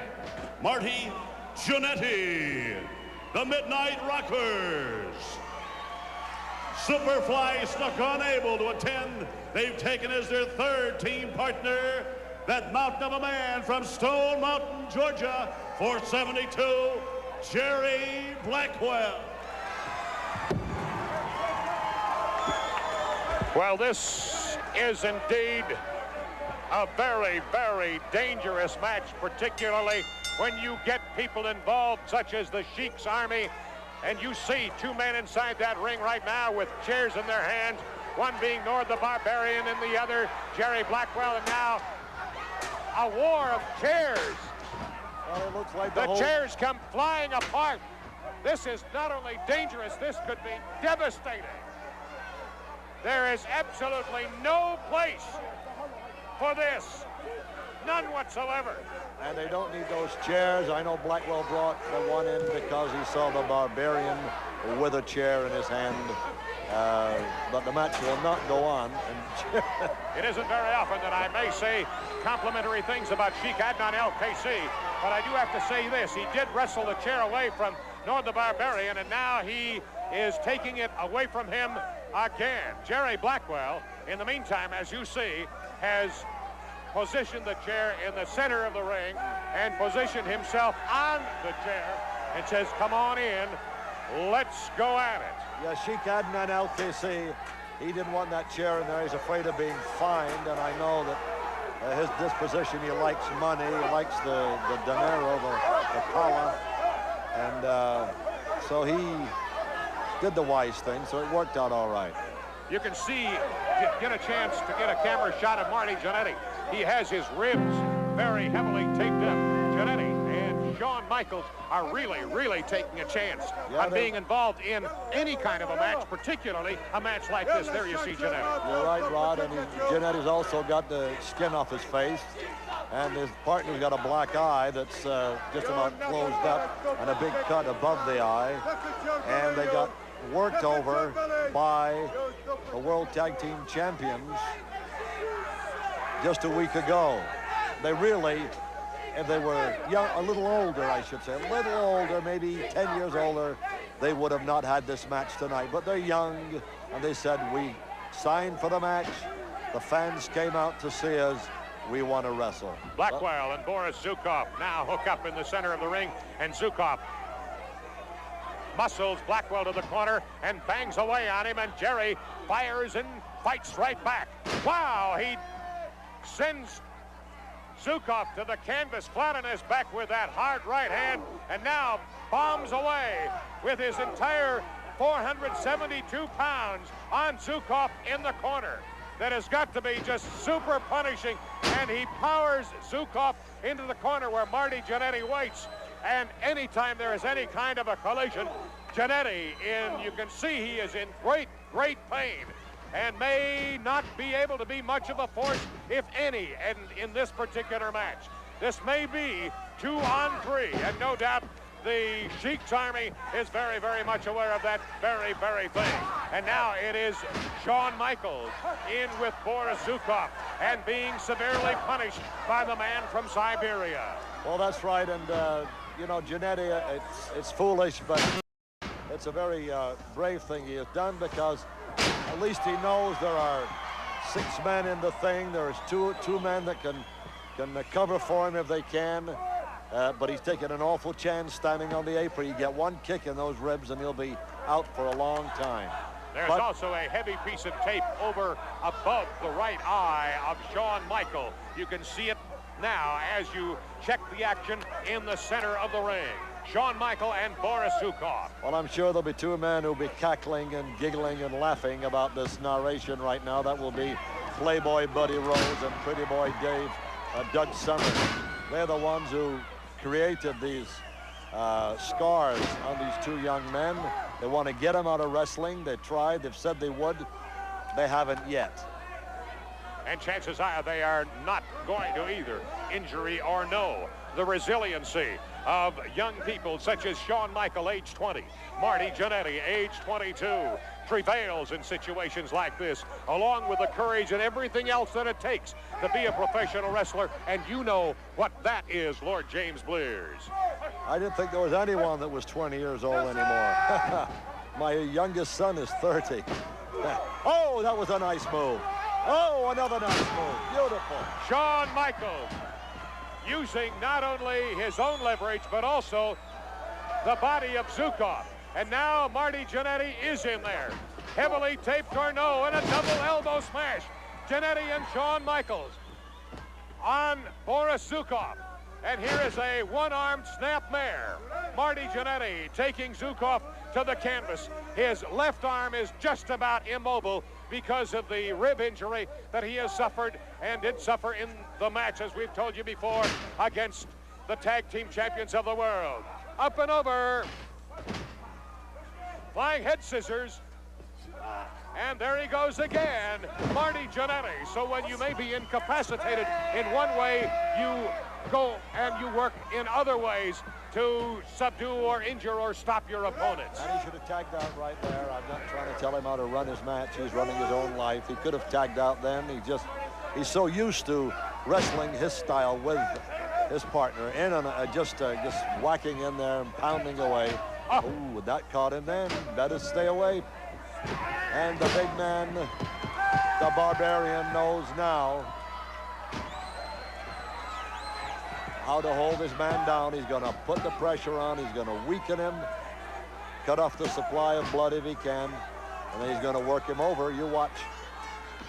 Marty Jannetty, the Midnight Rockers. Superfly Snuka unable to attend. They've taken as their third team partner, that mountain of a man from Stone Mountain, Georgia, 472, Jerry Blackwell. Well, this is indeed a very, very dangerous match, particularly when you get people involved such as the Sheik's Army, and you see two men inside that ring right now with chairs in their hands, one being Nord the Barbarian and the other Jerry Blackwell, and now a war of chairs. Well, it looks like the chairs come flying apart. This is not only dangerous, this could be devastating. There is absolutely no place for this, none whatsoever. And they don't need those chairs. I know Blackwell brought the one in because he saw the Barbarian with a chair in his hand. But the match will not go on. It isn't very often that I may say complimentary things about Sheik Adnan LKC, but I do have to say this. He did wrestle the chair away from Nord the Barbarian, and now he is taking it away from him again. Jerry Blackwell, in the meantime, as you see, has positioned the chair in the center of the ring and positioned himself on the chair and says, come on in, let's go at it. Yeah, Sheik Adnan LKC, he didn't want that chair in there. He's afraid of being fined, and I know that his disposition, he likes money, he likes the dinero, the power, and so he did the wise thing, so it worked out all right. You can see, get a chance to get a camera shot of Marty Jannetty. He has his ribs very heavily taped up. Jannetty and Shawn Michaels are really, really taking a chance on being involved in any kind of a match, particularly a match like this. There you see Jannetty. You're right, Rod, and Jannetty's also got the skin off his face, and his partner's got a black eye that's just about closed up and a big cut above the eye, and they got worked over by the World Tag Team Champions just a week ago. They really, if they were young, a little older, I should say, a little older, maybe 10 years older, they would have not had this match tonight. But they're young, and they said, we signed for the match. The fans came out to see us. We want to wrestle. Blackwell and Boris Zukov now hook up in the center of the ring, and Zukov muscles Blackwell to the corner and bangs away on him, and Jerry fires and fights right back. Wow, he sends Zukov to the canvas flat on his back with that hard right hand, and now bombs away with his entire 472 pounds on Zukov in the corner. That has got to be just super punishing, and he powers Zukov into the corner where Marty Jannetty waits. And anytime there is any kind of a collision, Jannetty, you can see he is in great, great pain and may not be able to be much of a force, if any, in this particular match. This may be 2-on-3, and no doubt the Sheik's Army is very, very much aware of that very, very thing. And now it is Shawn Michaels in with Boris Zukov and being severely punished by the man from Siberia. Well, that's right, and you know, Jannetty, it's foolish, but it's a very brave thing he has done, because at least he knows there are 6 men in the thing. There's two men that can cover for him if they can. But he's taken an awful chance standing on the apron. You get one kick in those ribs and he'll be out for a long time. There's also a heavy piece of tape over above the right eye of Shawn Michaels. You can see it now as you check the action in the center of the ring. Shawn Michaels and Boris Zukov. Well, I'm sure there'll be 2 men who'll be cackling and giggling and laughing about this narration right now. That will be Playboy Buddy Rose and Pretty Boy Dave, Doug Summers. They're the ones who created these scars on these 2 young men. They want to get them out of wrestling. They tried. They've said they would. They haven't yet. And chances are they are not going to either, injury or no. The resiliency of young people such as Shawn Michaels, age 20, Marty Jannetty, age 22, prevails in situations like this, along with the courage and everything else that it takes to be a professional wrestler. And you know what that is, Lord James Blears. I didn't think there was anyone that was 20 years old anymore. My youngest son is 30. Oh, that was a nice move. Oh, another nice move. Beautiful. Shawn Michaels using not only his own leverage, but also the body of Zukov. And now Marty Jannetty is in there. Heavily taped or no, and a double elbow smash. Jannetty and Shawn Michaels on Boris Zukov. And here is a one-armed snap mare. Marty Jannetty taking Zukov to the canvas. His left arm is just about immobile because of the rib injury that he has suffered and did suffer in the match, as we've told you before, against the tag team champions of the world. Up and over. Flying head scissors. And there he goes again, Marty Jannetty. So when you may be incapacitated in one way, you go and you work in other ways to subdue or injure or stop your opponents. And he should have tagged out right there. I'm not trying to tell him how to run his match. He's running his own life. He could have tagged out then. He's so used to wrestling his style with his partner in and just whacking in there and pounding away. Oh, that caught him then. Better stay away. And the big man, the Barbarian, knows now how to hold his man down. He's going to put the pressure on. He's going to weaken him, cut off the supply of blood if he can, and then he's going to work him over. You watch.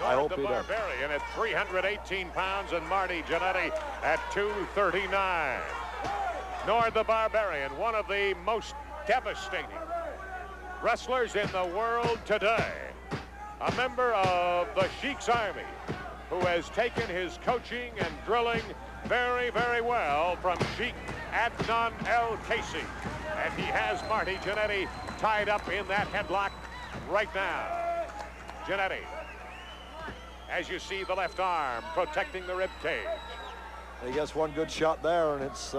I hope he does. The Barbarian at 318 pounds and Marty Jannetty at 239. Nord the Barbarian, one of the most devastating wrestlers in the world today. A member of the Sheik's Army who has taken his coaching and drilling very, very well from Sheik Adnan El Casey. And he has Marty Jannetty tied up in that headlock right now. Jannetty, as you see the left arm protecting the rib cage. He gets one good shot there, and it's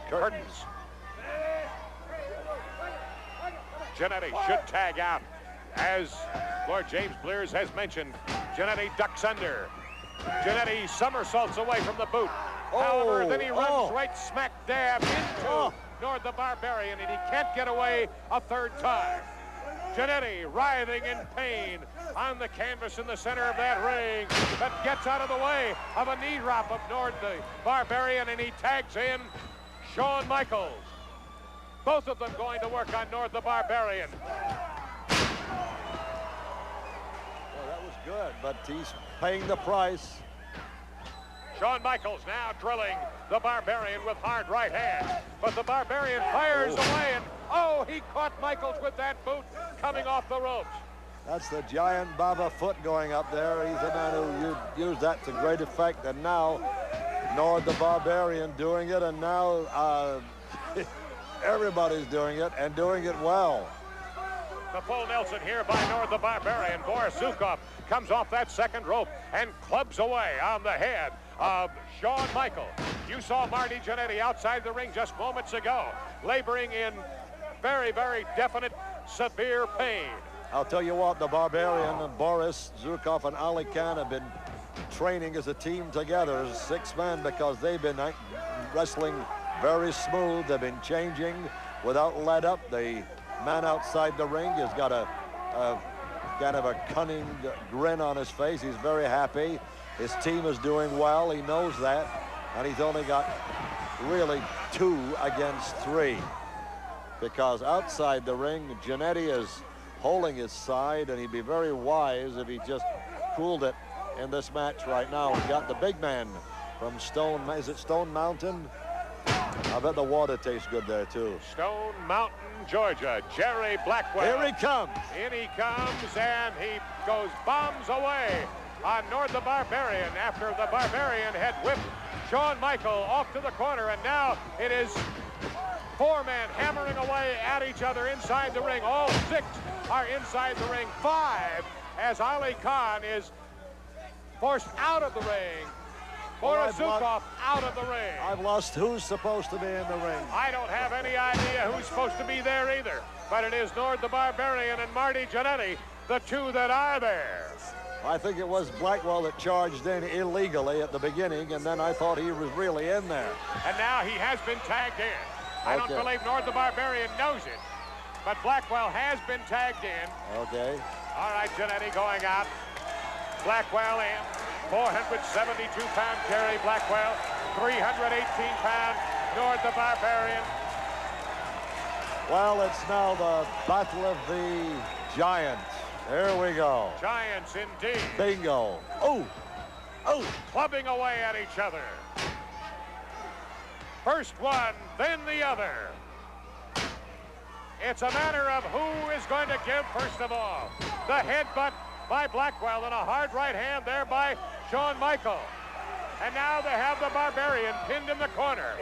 curtains. Jannetty should tag out. As Lord James Blears has mentioned, Jannetty ducks under. Jannetty somersaults away from the boot. However, then he runs right smack dab into Nord the Barbarian, and he can't get away a third time. Jannetty writhing in pain on the canvas in the center of that ring, but gets out of the way of a knee drop of Nord the Barbarian, and he tags in Shawn Michaels. Both of them going to work on Nord the Barbarian. Well, that was good, but he's paying the price. Shawn Michaels now drilling the Barbarian with hard right hand. But the Barbarian fires away, and he caught Michaels with that boot, coming off the ropes. That's the giant Baba Foot going up there. He's the man who used that to great effect. And now, Nord the Barbarian doing it. And now everybody's doing it and doing it well. The full Nelson here by Nord the Barbarian. Boris Zukov comes off that second rope and clubs away on the head of Shawn Michaels. You saw Marty Jannetty outside the ring just moments ago, laboring in very, very definite, severe pain. I'll tell you what, the Barbarian and Boris Zukov and Ali Khan have been training as a team together as 6 men because they've been wrestling very smooth. They've been changing without let up. The man outside the ring has got a kind of a cunning grin on his face. He's very happy. His team is doing well. He knows that. And he's only got really 2 against 3. Because outside the ring, Jannetty is holding his side, and he'd be very wise if he just cooled it in this match right now. We've got the big man from is it Stone Mountain? I bet the water tastes good there, too. Stone Mountain, Georgia, Jerry Blackwell. Here he comes. In he comes, and he goes bombs away on Nord the Barbarian after the Barbarian had whipped Shawn Michaels off to the corner, and now it is 4 men hammering away at each other inside the ring. All 6 are inside the ring. 5 as Ali Khan is forced out of the ring. Boris Zukov out of the ring. I've lost who's supposed to be in the ring. I don't have any idea who's supposed to be there either, but it is Nord the Barbarian and Marty Jannetty, the 2 that are there. I think it was Blackwell that charged in illegally at the beginning, and then I thought he was really in there. And now he has been tagged in. I don't believe Nord the Barbarian knows it, but Blackwell has been tagged in. Okay. All right, Jannetty going out. Blackwell in. 472-pound Jerry Blackwell. 318-pound Nord the Barbarian. Well, it's now the Battle of the Giants. Here we go. Giants indeed. Bingo. Oh. Oh. Clubbing away at each other. First one, then the other. It's a matter of who is going to give first of all. The headbutt by Blackwell and a hard right hand there by Shawn Michaels. And now they have the Barbarian pinned in the corner.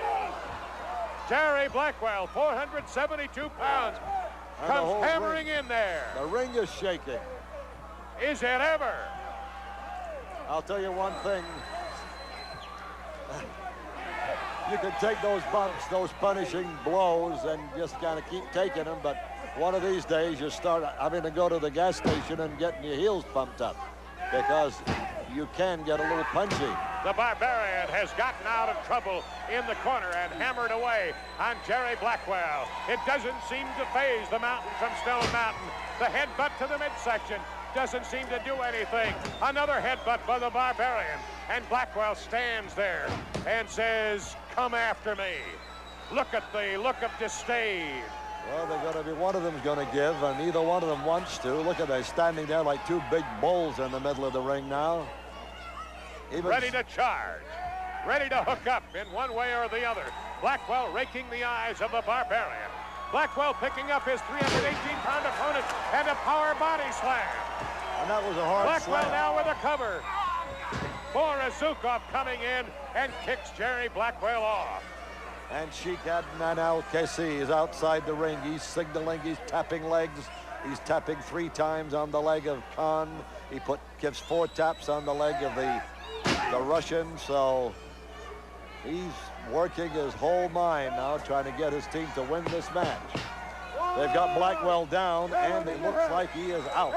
Jerry Blackwell, 472 pounds, comes hammering in there. The ring is shaking. Is it ever? I'll tell you one thing. You can take those bumps, those punishing blows, and just kind of keep taking them, but one of these days you start having to go to the gas station and getting your heels pumped up because you can get a little punchy. The Barbarian has gotten out of trouble in the corner and hammered away on Jerry Blackwell. It doesn't seem to faze the Mountain from Stone Mountain. The headbutt to the midsection doesn't seem to do anything. Another headbutt by the Barbarian, and Blackwell stands there and says, "Come after me." Look at the look of disdain. Well, they're going to be, one of them's going to give, and neither one of them wants to. Look at them standing there like 2 big bulls in the middle of the ring now. Ready to charge, ready to hook up in one way or the other. Blackwell raking the eyes of the Barbarian. Blackwell picking up his 318-pound opponent and a power body slam. And that was a hard Blackwell slam. now with a cover. Boris Zukov coming in and kicks Jerry Blackwell off. And Sheik Adnan Al-Kaisi is outside the ring. He's signaling, he's tapping legs. He's tapping 3 times on the leg of Khan. He gives 4 taps on the leg of the Russian. So he's working his whole mind now, trying to get his team to win this match. They've got Blackwell down, and it looks like he is out.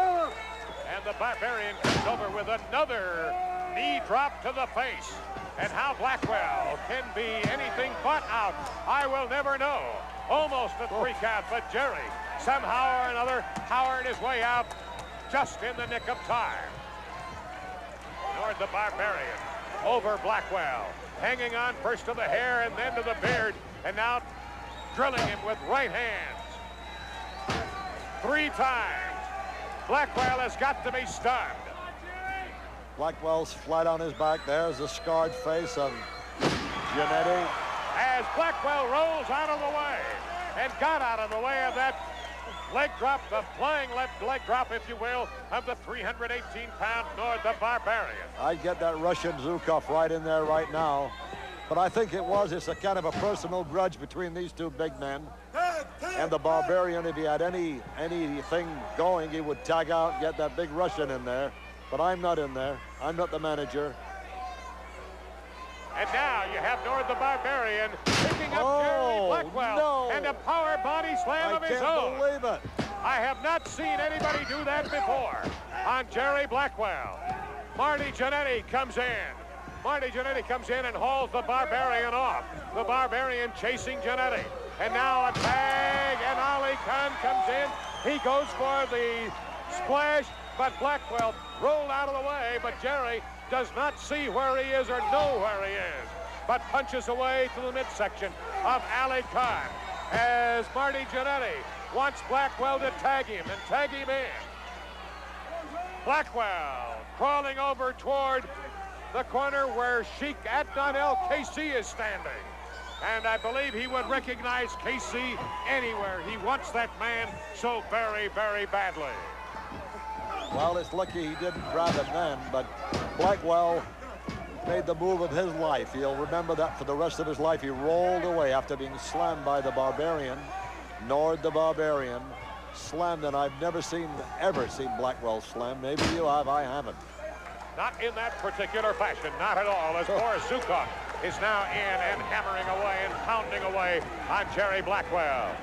And the Barbarian comes over with another knee drop to the face. And how Blackwell can be anything but out, I will never know. Almost a 3 count, but Jerry, somehow or another, powered his way out just in the nick of time. Nord the Barbarian over Blackwell, hanging on first to the hair and then to the beard, and now drilling him with right hands. 3 times. Blackwell has got to be stunned. Blackwell's flat on his back. There's the scarred face of Jannetty. As Blackwell rolls out of the way and got out of the way of that leg drop, the flying leg drop, if you will, of the 318-pound Nord the Barbarian. I'd get that Russian Zhukov right in there right now. But I think it's a kind of a personal grudge between these two big men. And the Barbarian, if he had anything going, he would tag out and get that big Russian in there. But I'm not in there. I'm not the manager. And now you have Nord the Barbarian picking up Jerry Blackwell and a power body slam of his own. I can't believe it. I have not seen anybody do that before on Jerry Blackwell. Marty Jannetty comes in. Marty Jannetty comes in and hauls the Barbarian off. The Barbarian chasing Jannetty. And now a tag, and Ali Khan comes in. He goes for the splash, but Blackwell rolled out of the way, but Jerry does not see where he is or know where he is, but punches away to the midsection of Ali Khan as Marty Jannetty wants Blackwell to tag him and tag him in. Blackwell crawling over toward the corner where Sheikh Adnan El-KC is standing. And I believe he would recognize KC anywhere. He wants that man so very, very badly. Well, it's lucky he didn't grab him then, but Blackwell made the move of his life. He'll remember that for the rest of his life. He rolled away after being slammed by the Barbarian. Nord the Barbarian slammed, and I've never ever seen Blackwell slam. Maybe you have, I haven't. Not in that particular fashion, not at all, as Boris Zhukov is now in and hammering away and pounding away on Jerry Blackwell.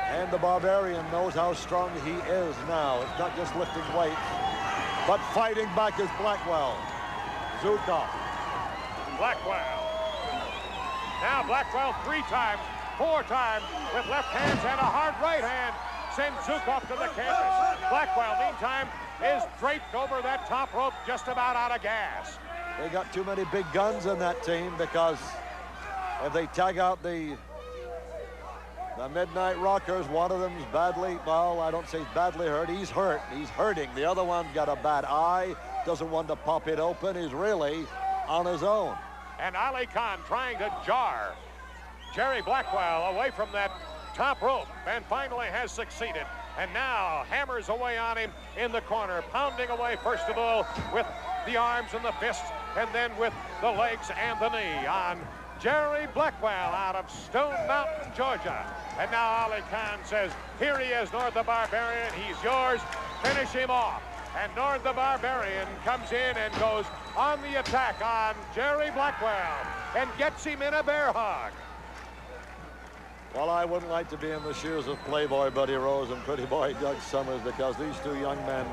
And the Barbarian knows how strong he is now. It's not just lifting weights, but fighting back is Blackwell. Zhukov. Blackwell. Now Blackwell 3 times, 4 times with left hands and a hard right hand sends Zhukov to the canvas. Blackwell, meantime, is draped over that top rope, just about out of gas. They got too many big guns in that team, because if they tag out the Midnight Rockers, one of them's badly, well, I don't say he's badly hurt. He's hurt. He's hurting. The other one's got a bad eye, doesn't want to pop it open. He's really on his own. And Ali Khan trying to jar Jerry Blackwell away from that top rope, and finally has succeeded. And now hammers away on him in the corner, pounding away first of all with the arms and the fists, and then with the legs and the knee on Jerry Blackwell out of Stone Mountain, Georgia. And now Ali Khan says, here he is, Nord the Barbarian. He's yours. Finish him off. And Nord the Barbarian comes in and goes on the attack on Jerry Blackwell and gets him in a bear hug. Well, I wouldn't like to be in the shoes of Playboy Buddy Rose and Pretty Boy Doug Summers, because these two young men,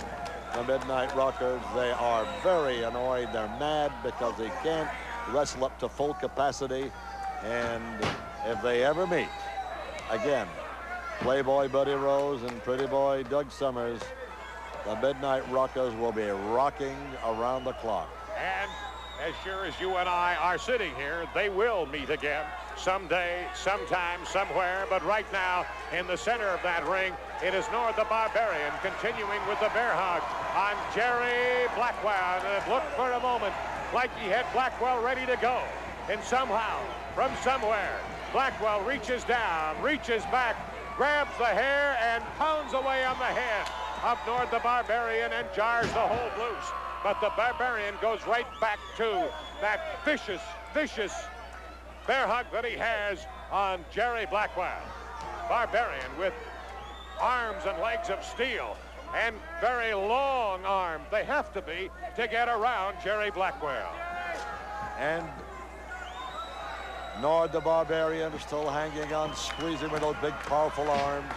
the Midnight Rockers, they are very annoyed. They're mad because they can't wrestle up to full capacity. And if they ever meet again, Playboy Buddy Rose and Pretty Boy Doug Summers, the Midnight Rockers will be rocking around the clock. And as sure as you and I are sitting here, they will meet again someday, sometime, somewhere. But right now, in the center of that ring, it is Nord the Barbarian continuing with the bear hug on Jerry Blackwell. And it looked for a moment like he had Blackwell ready to go. And somehow, from somewhere, Blackwell reaches down, reaches back, grabs the hair, and pounds away on the head of Nord the Barbarian and jars the hold loose. But the Barbarian goes right back to that vicious, vicious bear hug that he has on Jerry Blackwell. Barbarian with arms and legs of steel and very long arms. They have to be to get around Jerry Blackwell. And Nord the Barbarian is still hanging on, squeezing with those big, powerful arms.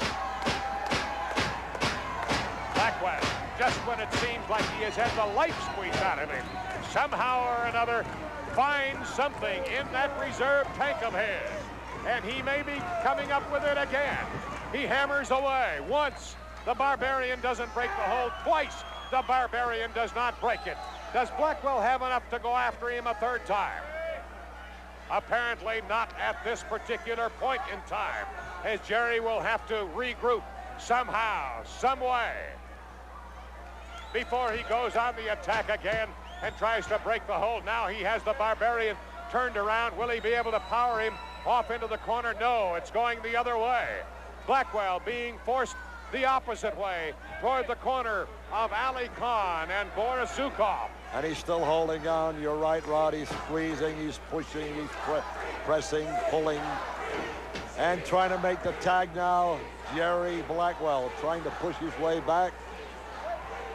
Blackwell, just when it seems like he has had the life squeezed out of him, somehow or another finds something in that reserve tank of his, and he may be coming up with it again. He hammers away. Once, the Barbarian doesn't break the hold. Twice, the Barbarian does not break it. Does Blackwell have enough to go after him a third time? Apparently not at this particular point in time, as Jerry will have to regroup somehow, some way, before he goes on the attack again and tries to break the hold. Now he has the Barbarian turned around. Will he be able to power him off into the corner? No, it's going the other way. Blackwell being forced the opposite way toward the corner of Ali Khan and Boris Zukov. And he's still holding on. You're right, Rod. He's squeezing, he's pushing, he's pressing, pulling, and trying to make the tag now. Jerry Blackwell trying to push his way back.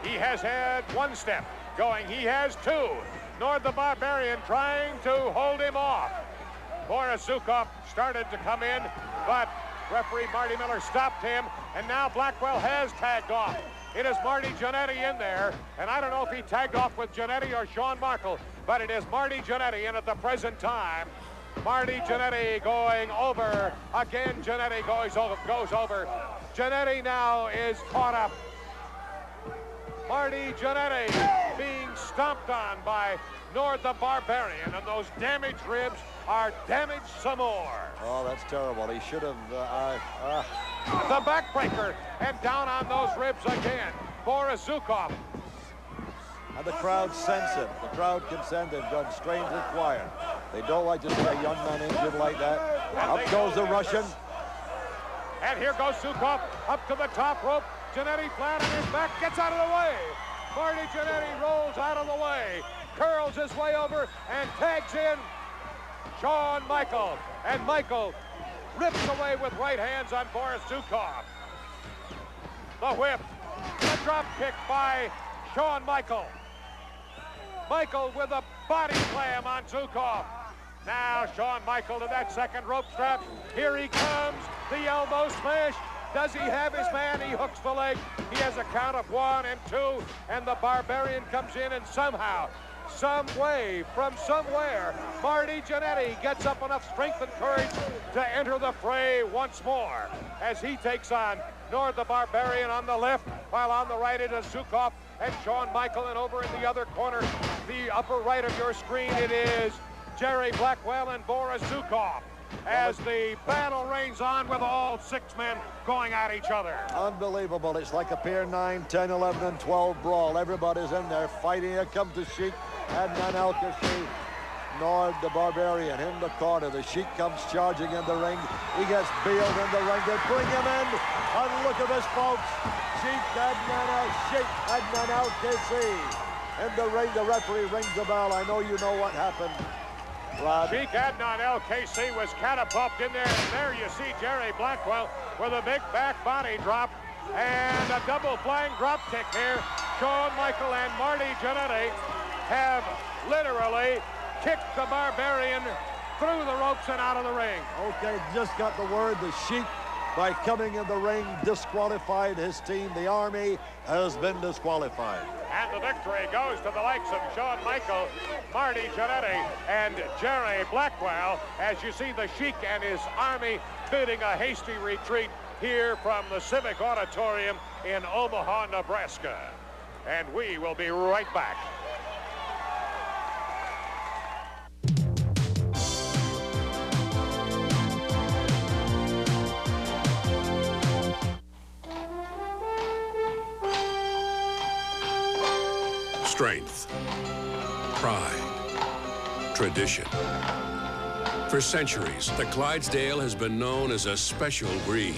He has had one step going. He has two. Nord the Barbarian trying to hold him off. Boris Zukov started to come in, but referee Marty Miller stopped him, and now Blackwell has tagged off. It is Marty Jannetty in there, and I don't know if he tagged off with Jannetty or Shawn Markle, but it is Marty Jannetty, and at the present time, Marty Jannetty going over. Again, Jannetty goes over. Jannetty now is caught up. Marty Jannetty being stomped on by Nord the Barbarian, and those damaged ribs are damaged some more. Oh, that's terrible. He should have... The backbreaker, and down on those ribs again. Boris Zukov. And the crowd sense it. The crowd can send it. Gone strangely quiet. They don't like to see a young man injured like that. Up goes the Russian. And here goes Zukov up to the top rope. Jannetty flat on his back, gets out of the way. Marty Jannetty rolls out of the way, curls his way over, and tags in Shawn Michael. And Michael rips away with right hands on Boris Zukov. The whip, the drop kick by Shawn Michael. Michael with a body slam on Zukov. Now Shawn Michael to that second rope strap. Here he comes, the elbow smash. Does he have his man? He hooks the leg. He has a count of 1 and 2, and the Barbarian comes in, and somehow, some way, from somewhere, Marty Jannetty gets up enough strength and courage to enter the fray once more as he takes on Nord the Barbarian on the left, while on the right it is Zukov and Shawn Michael, and over in the other corner, the upper right of your screen, it is Jerry Blackwell and Boris Zukov, as the battle rains on with all 6 men going at each other. Unbelievable. It's like a pair 9, 10, 11, and 12 brawl. Everybody's in there fighting. Here comes the Sheik, Adnan Al-Kashi, Nord the Barbarian in the corner. The Sheik comes charging in the ring. He gets Beal in the ring. They bring him in. And look at this, folks. Sheik Adnan Al-Kashi in the ring. The referee rings the bell. I know you know what happened. Rod. Sheik Adnan El-KC was catapulted in there, and there you see Jerry Blackwell with a big back body drop and a double flying drop kick here. Shawn Michael and Marty Jannetty have literally kicked the Barbarian through the ropes and out of the ring. Okay, just got the word. The Sheik, by coming in the ring, disqualified his team. The Army has been disqualified. And the victory goes to the likes of Shawn Michael, Marty Jannetty, and Jerry Blackwell, as you see the Sheik and his Army bidding a hasty retreat here from the Civic Auditorium in Omaha, Nebraska. And we will be right back. Strength, pride, tradition. For centuries, the Clydesdale has been known as a special breed.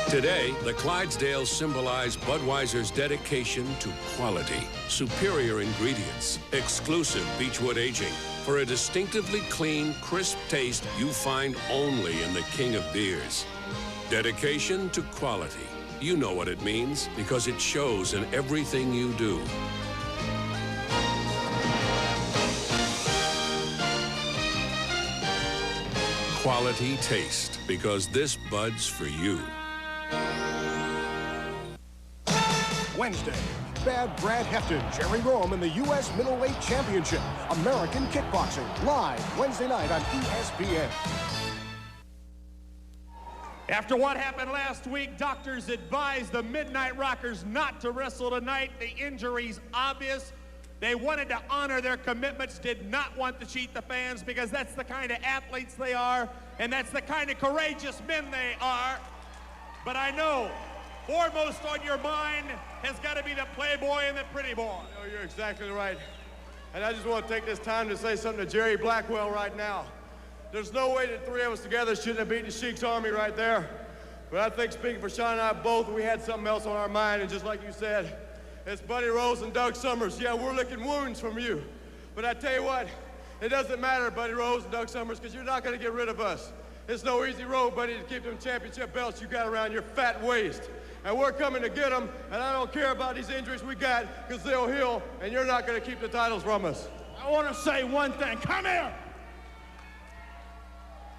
Today, the Clydesdales symbolize Budweiser's dedication to quality, superior ingredients, exclusive Beechwood aging, for a distinctively clean, crisp taste you find only in the king of beers. Dedication to quality. You know what it means because it shows in everything you do. Quality taste, because this Bud's for you. Wednesday, Bad Brad Hefton, Jerry Rome in the U.S. Middleweight Championship. American Kickboxing, live Wednesday night on ESPN. After what happened last week, doctors advised the Midnight Rockers not to wrestle tonight. The injury's obvious. They wanted to honor their commitments, did not want to cheat the fans, because that's the kind of athletes they are, and that's the kind of courageous men they are. But I know foremost on your mind has got to be the playboy and the pretty boy. No, you're exactly right. And I just want to take this time to say something to Jerry Blackwell right now. There's no way that three of us together shouldn't have beaten the Sheik's Army right there. But I think, speaking for Sean and I both, we had something else on our mind, and just like you said, it's Buddy Rose and Doug Summers. Yeah, we're licking wounds from you. But I tell you what, it doesn't matter, Buddy Rose and Doug Summers, because you're not going to get rid of us. It's no easy road, buddy, to keep them championship belts you got around your fat waist. And we're coming to get them, and I don't care about these injuries we got, because they'll heal, and you're not going to keep the titles from us. I want to say one thing. Come here.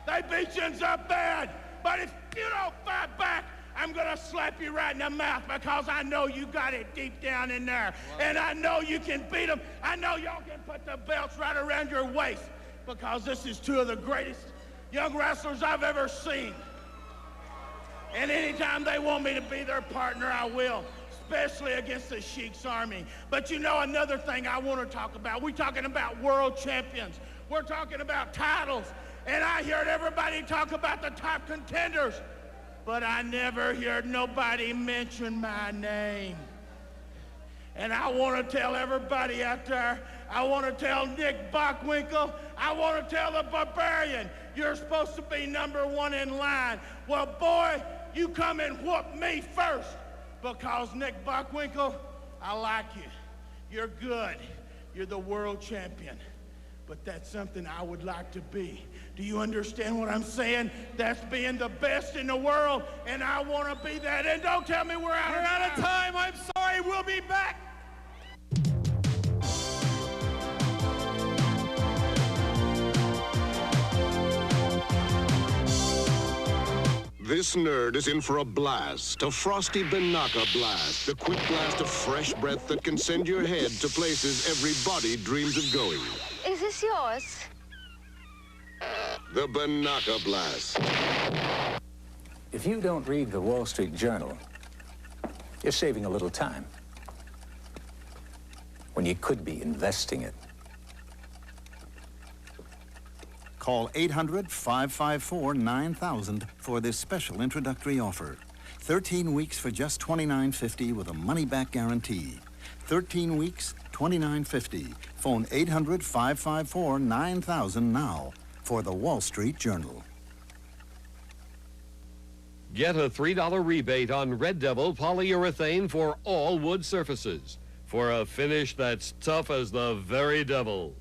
They beat you up bad, but if you don't fight back, I'm going to slap you right in the mouth, because I know you got it deep down in there. And I know you can beat them. I know y'all can put the belts right around your waist, because this is two of the greatest young wrestlers I've ever seen. And anytime they want me to be their partner, I will, especially against the Sheik's Army. But you know another thing I want to talk about. We're talking about world champions. We're talking about titles. And I heard everybody talk about the top contenders, but I never heard nobody mention my name. And I want to tell everybody out there, I want to tell Nick Bockwinkel, I want to tell the Barbarian, you're supposed to be #1 in line. Well, boy, you come and whoop me first, because Nick Bockwinkel, I like you. You're good. You're the world champion. But that's something I would like to be. Do you understand what I'm saying? That's being the best in the world, and I want to be that. And don't tell me we're out of time. I'm sorry. We'll be back. This nerd is in for a blast, a frosty Banaka blast, a quick blast of fresh breath that can send your head to places everybody dreams of going. Is this yours? The Banaka blast. If you don't read the Wall Street Journal, you're saving a little time when you could be investing it. Call 800-554-9000 for this special introductory offer. 13 weeks for just $29.50 with a money-back guarantee. 13 weeks, $29.50. Phone 800-554-9000 now for the Wall Street Journal. Get a $3 rebate on Red Devil polyurethane for all wood surfaces for a finish that's tough as the very devil.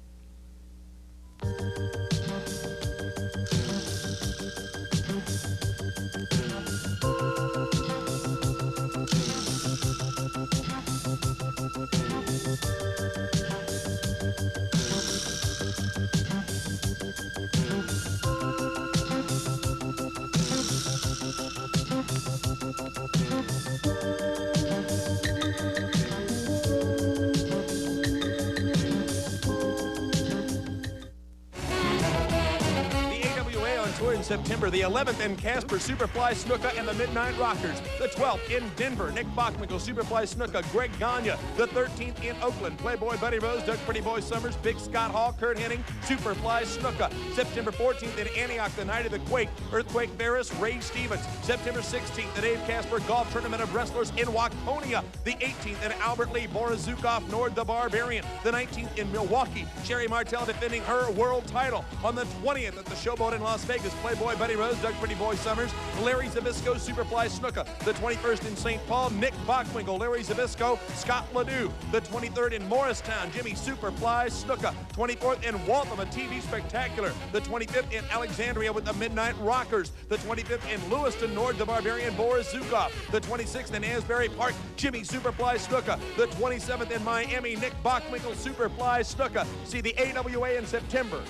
September the 11th in Casper, Superfly Snuka and the Midnight Rockers. The 12th in Denver, Nick Bockwinkel, Superfly Snuka, Greg Gagne. The 13th in Oakland, Playboy Buddy Rose, Doug Pretty Boy Summers, Big Scott Hall, Kurt Hennig, Superfly Snuka. September 14th in Antioch, the night of the Quake, Earthquake Barris, Ray Stevens. September 16th, the Dave Casper Golf Tournament of Wrestlers in Waconia. The 18th in Albert Lee, Boris Zukov, Nord the Barbarian. The 19th in Milwaukee, Sherry Martel defending her world title. On the 20th at the Showboat in Las Vegas, Playboy Buddy Rose, Doug Pretty Boy Summers, Larry Zbyszko, Superfly Snuka. The 21st in St. Paul, Nick Bockwinkel, Larry Zbyszko, Scott Ledoux. The 23rd in Morristown, Jimmy Superfly Snuka. 24th in Waltham, a TV spectacular. The 25th in Alexandria with the Midnight Rockers. The 25th in Lewiston, Nord the Barbarian, Boris Zukov. The 26th in Asbury Park, Jimmy Superfly Snuka. The 27th in Miami, Nick Bockwinkel, Superfly Snuka. See the AWA in September.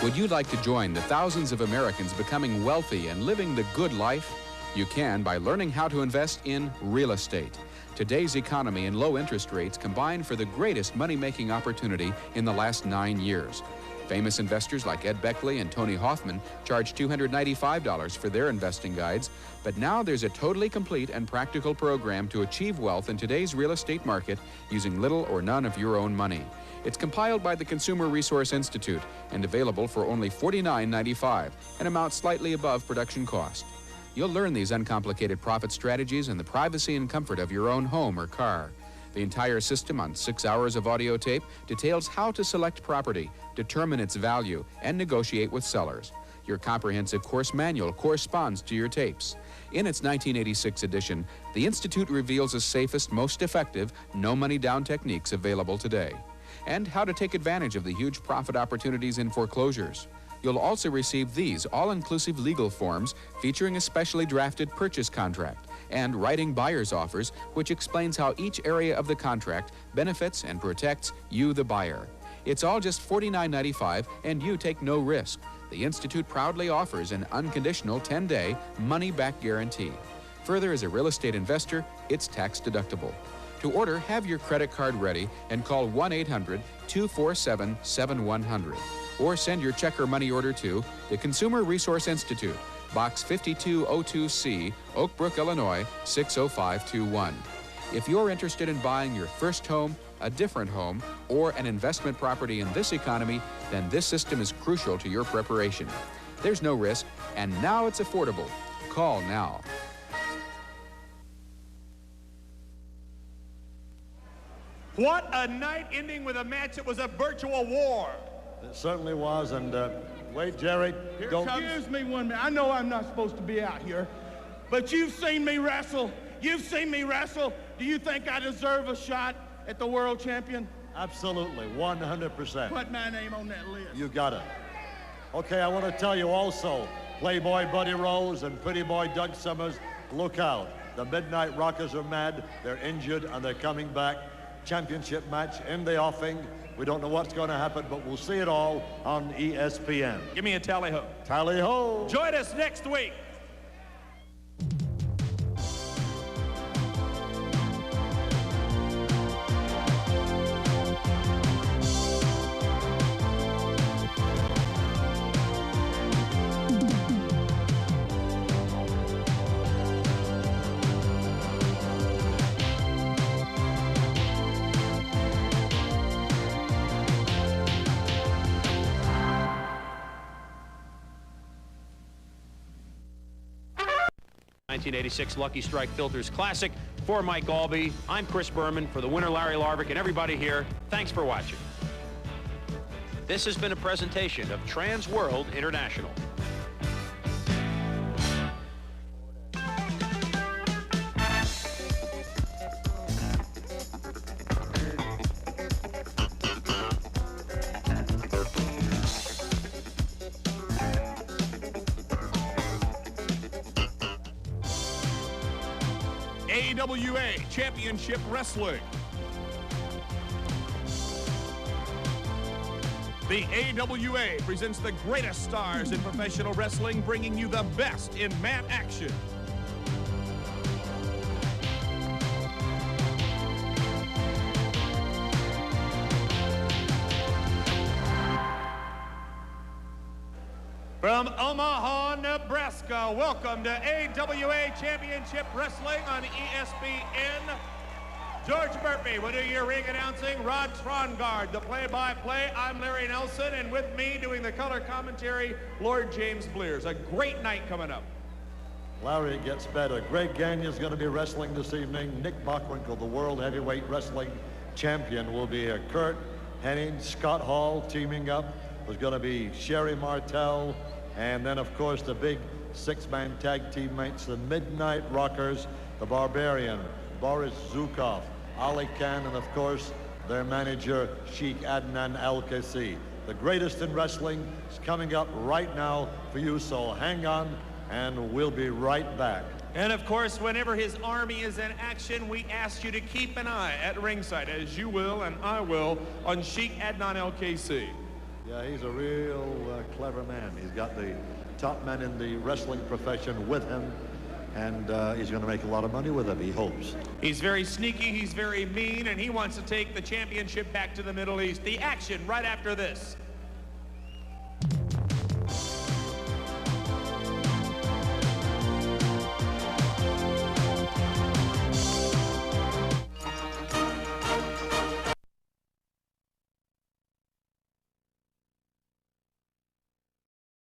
Would you like to join the thousands of Americans becoming wealthy and living the good life? You can by learning how to invest in real estate. Today's economy and low interest rates combine for the greatest money-making opportunity in the last 9 years. Famous investors like Ed Beckley and Tony Hoffman charge $295 for their investing guides, but now there's a totally complete and practical program to achieve wealth in today's real estate market using little or none of your own money. It's compiled by the Consumer Resource Institute and available for only $49.95, an amount slightly above production cost. You'll learn these uncomplicated profit strategies in the privacy and comfort of your own home or car. The entire system on 6 hours of audio tape details how to select property, determine its value, and negotiate with sellers. Your comprehensive course manual corresponds to your tapes. In its 1986 edition, the Institute reveals the safest, most effective, no-money-down techniques available today, and how to take advantage of the huge profit opportunities in foreclosures. You'll also receive these all-inclusive legal forms featuring a specially drafted purchase contract and writing buyer's offers, which explains how each area of the contract benefits and protects you, the buyer. It's all just $49.95, and you take no risk. The Institute proudly offers an unconditional 10-day money-back guarantee. Further, as a real estate investor, it's tax deductible. To order, have your credit card ready and call 1-800-247-7100. Or send your check or money order to the Consumer Resource Institute, Box 5202C, Oak Brook, Illinois, 60521. If you're interested in buying your first home, a different home, or an investment property in this economy, then this system is crucial to your preparation. There's no risk, and now it's affordable. Call now. What a night ending with a match that was a virtual war. It certainly was, and wait, Jerry, don't... Excuse me 1 minute. I know I'm not supposed to be out here, but you've seen me wrestle. You've seen me wrestle. Do you think I deserve a shot at the world champion? Absolutely, 100%. Put my name on that list. You got it. Okay, I want to tell you also, Playboy Buddy Rose and Pretty Boy Doug Summers, look out. The Midnight Rockers are mad, they're injured, and they're coming back. Championship match in the offing. We don't know what's going to happen, but we'll see it all on ESPN. Give me a tally-ho. Tally-ho. Join us next week. '86 Lucky Strike Filters Classic. For Mike Albee, I'm Chris Berman. For the winner, Larry Larvick, and everybody here, thanks for watching. This has been a presentation of Trans World International. AWA Championship Wrestling. The AWA presents the greatest stars in professional wrestling, bringing you the best in mat action. From Omaha, Nebraska, welcome to AWA Championship Wrestling on ESPN. George Murphy will do your ring announcing. Rod Trongard, the play-by-play. I'm Larry Nelson, and with me doing the color commentary, Lord James Blears. A great night coming up. Larry, it gets better. Greg Gagne's going to be wrestling this evening. Nick Bockwinkel, the World Heavyweight Wrestling Champion, will be here. Kurt Hennig, Scott Hall teaming up. There's going to be Sherry Martel, and then, of course, the big six-man tag team mates, the Midnight Rockers, the Barbarian, Boris Zukov, Ali Khan, and, of course, their manager, Sheikh Adnan Al-Kaisi. The greatest in wrestling is coming up right now for you, so hang on, and we'll be right back. And, of course, whenever his army is in action, we ask you to keep an eye at ringside, as you will and I will, on Sheikh Adnan Al-Kaisi. Yeah, he's a real clever man. He's got the top men in the wrestling profession with him, and he's going to make a lot of money with them, he hopes. He's very sneaky, he's very mean, and he wants to take the championship back to the Middle East. The action right after this.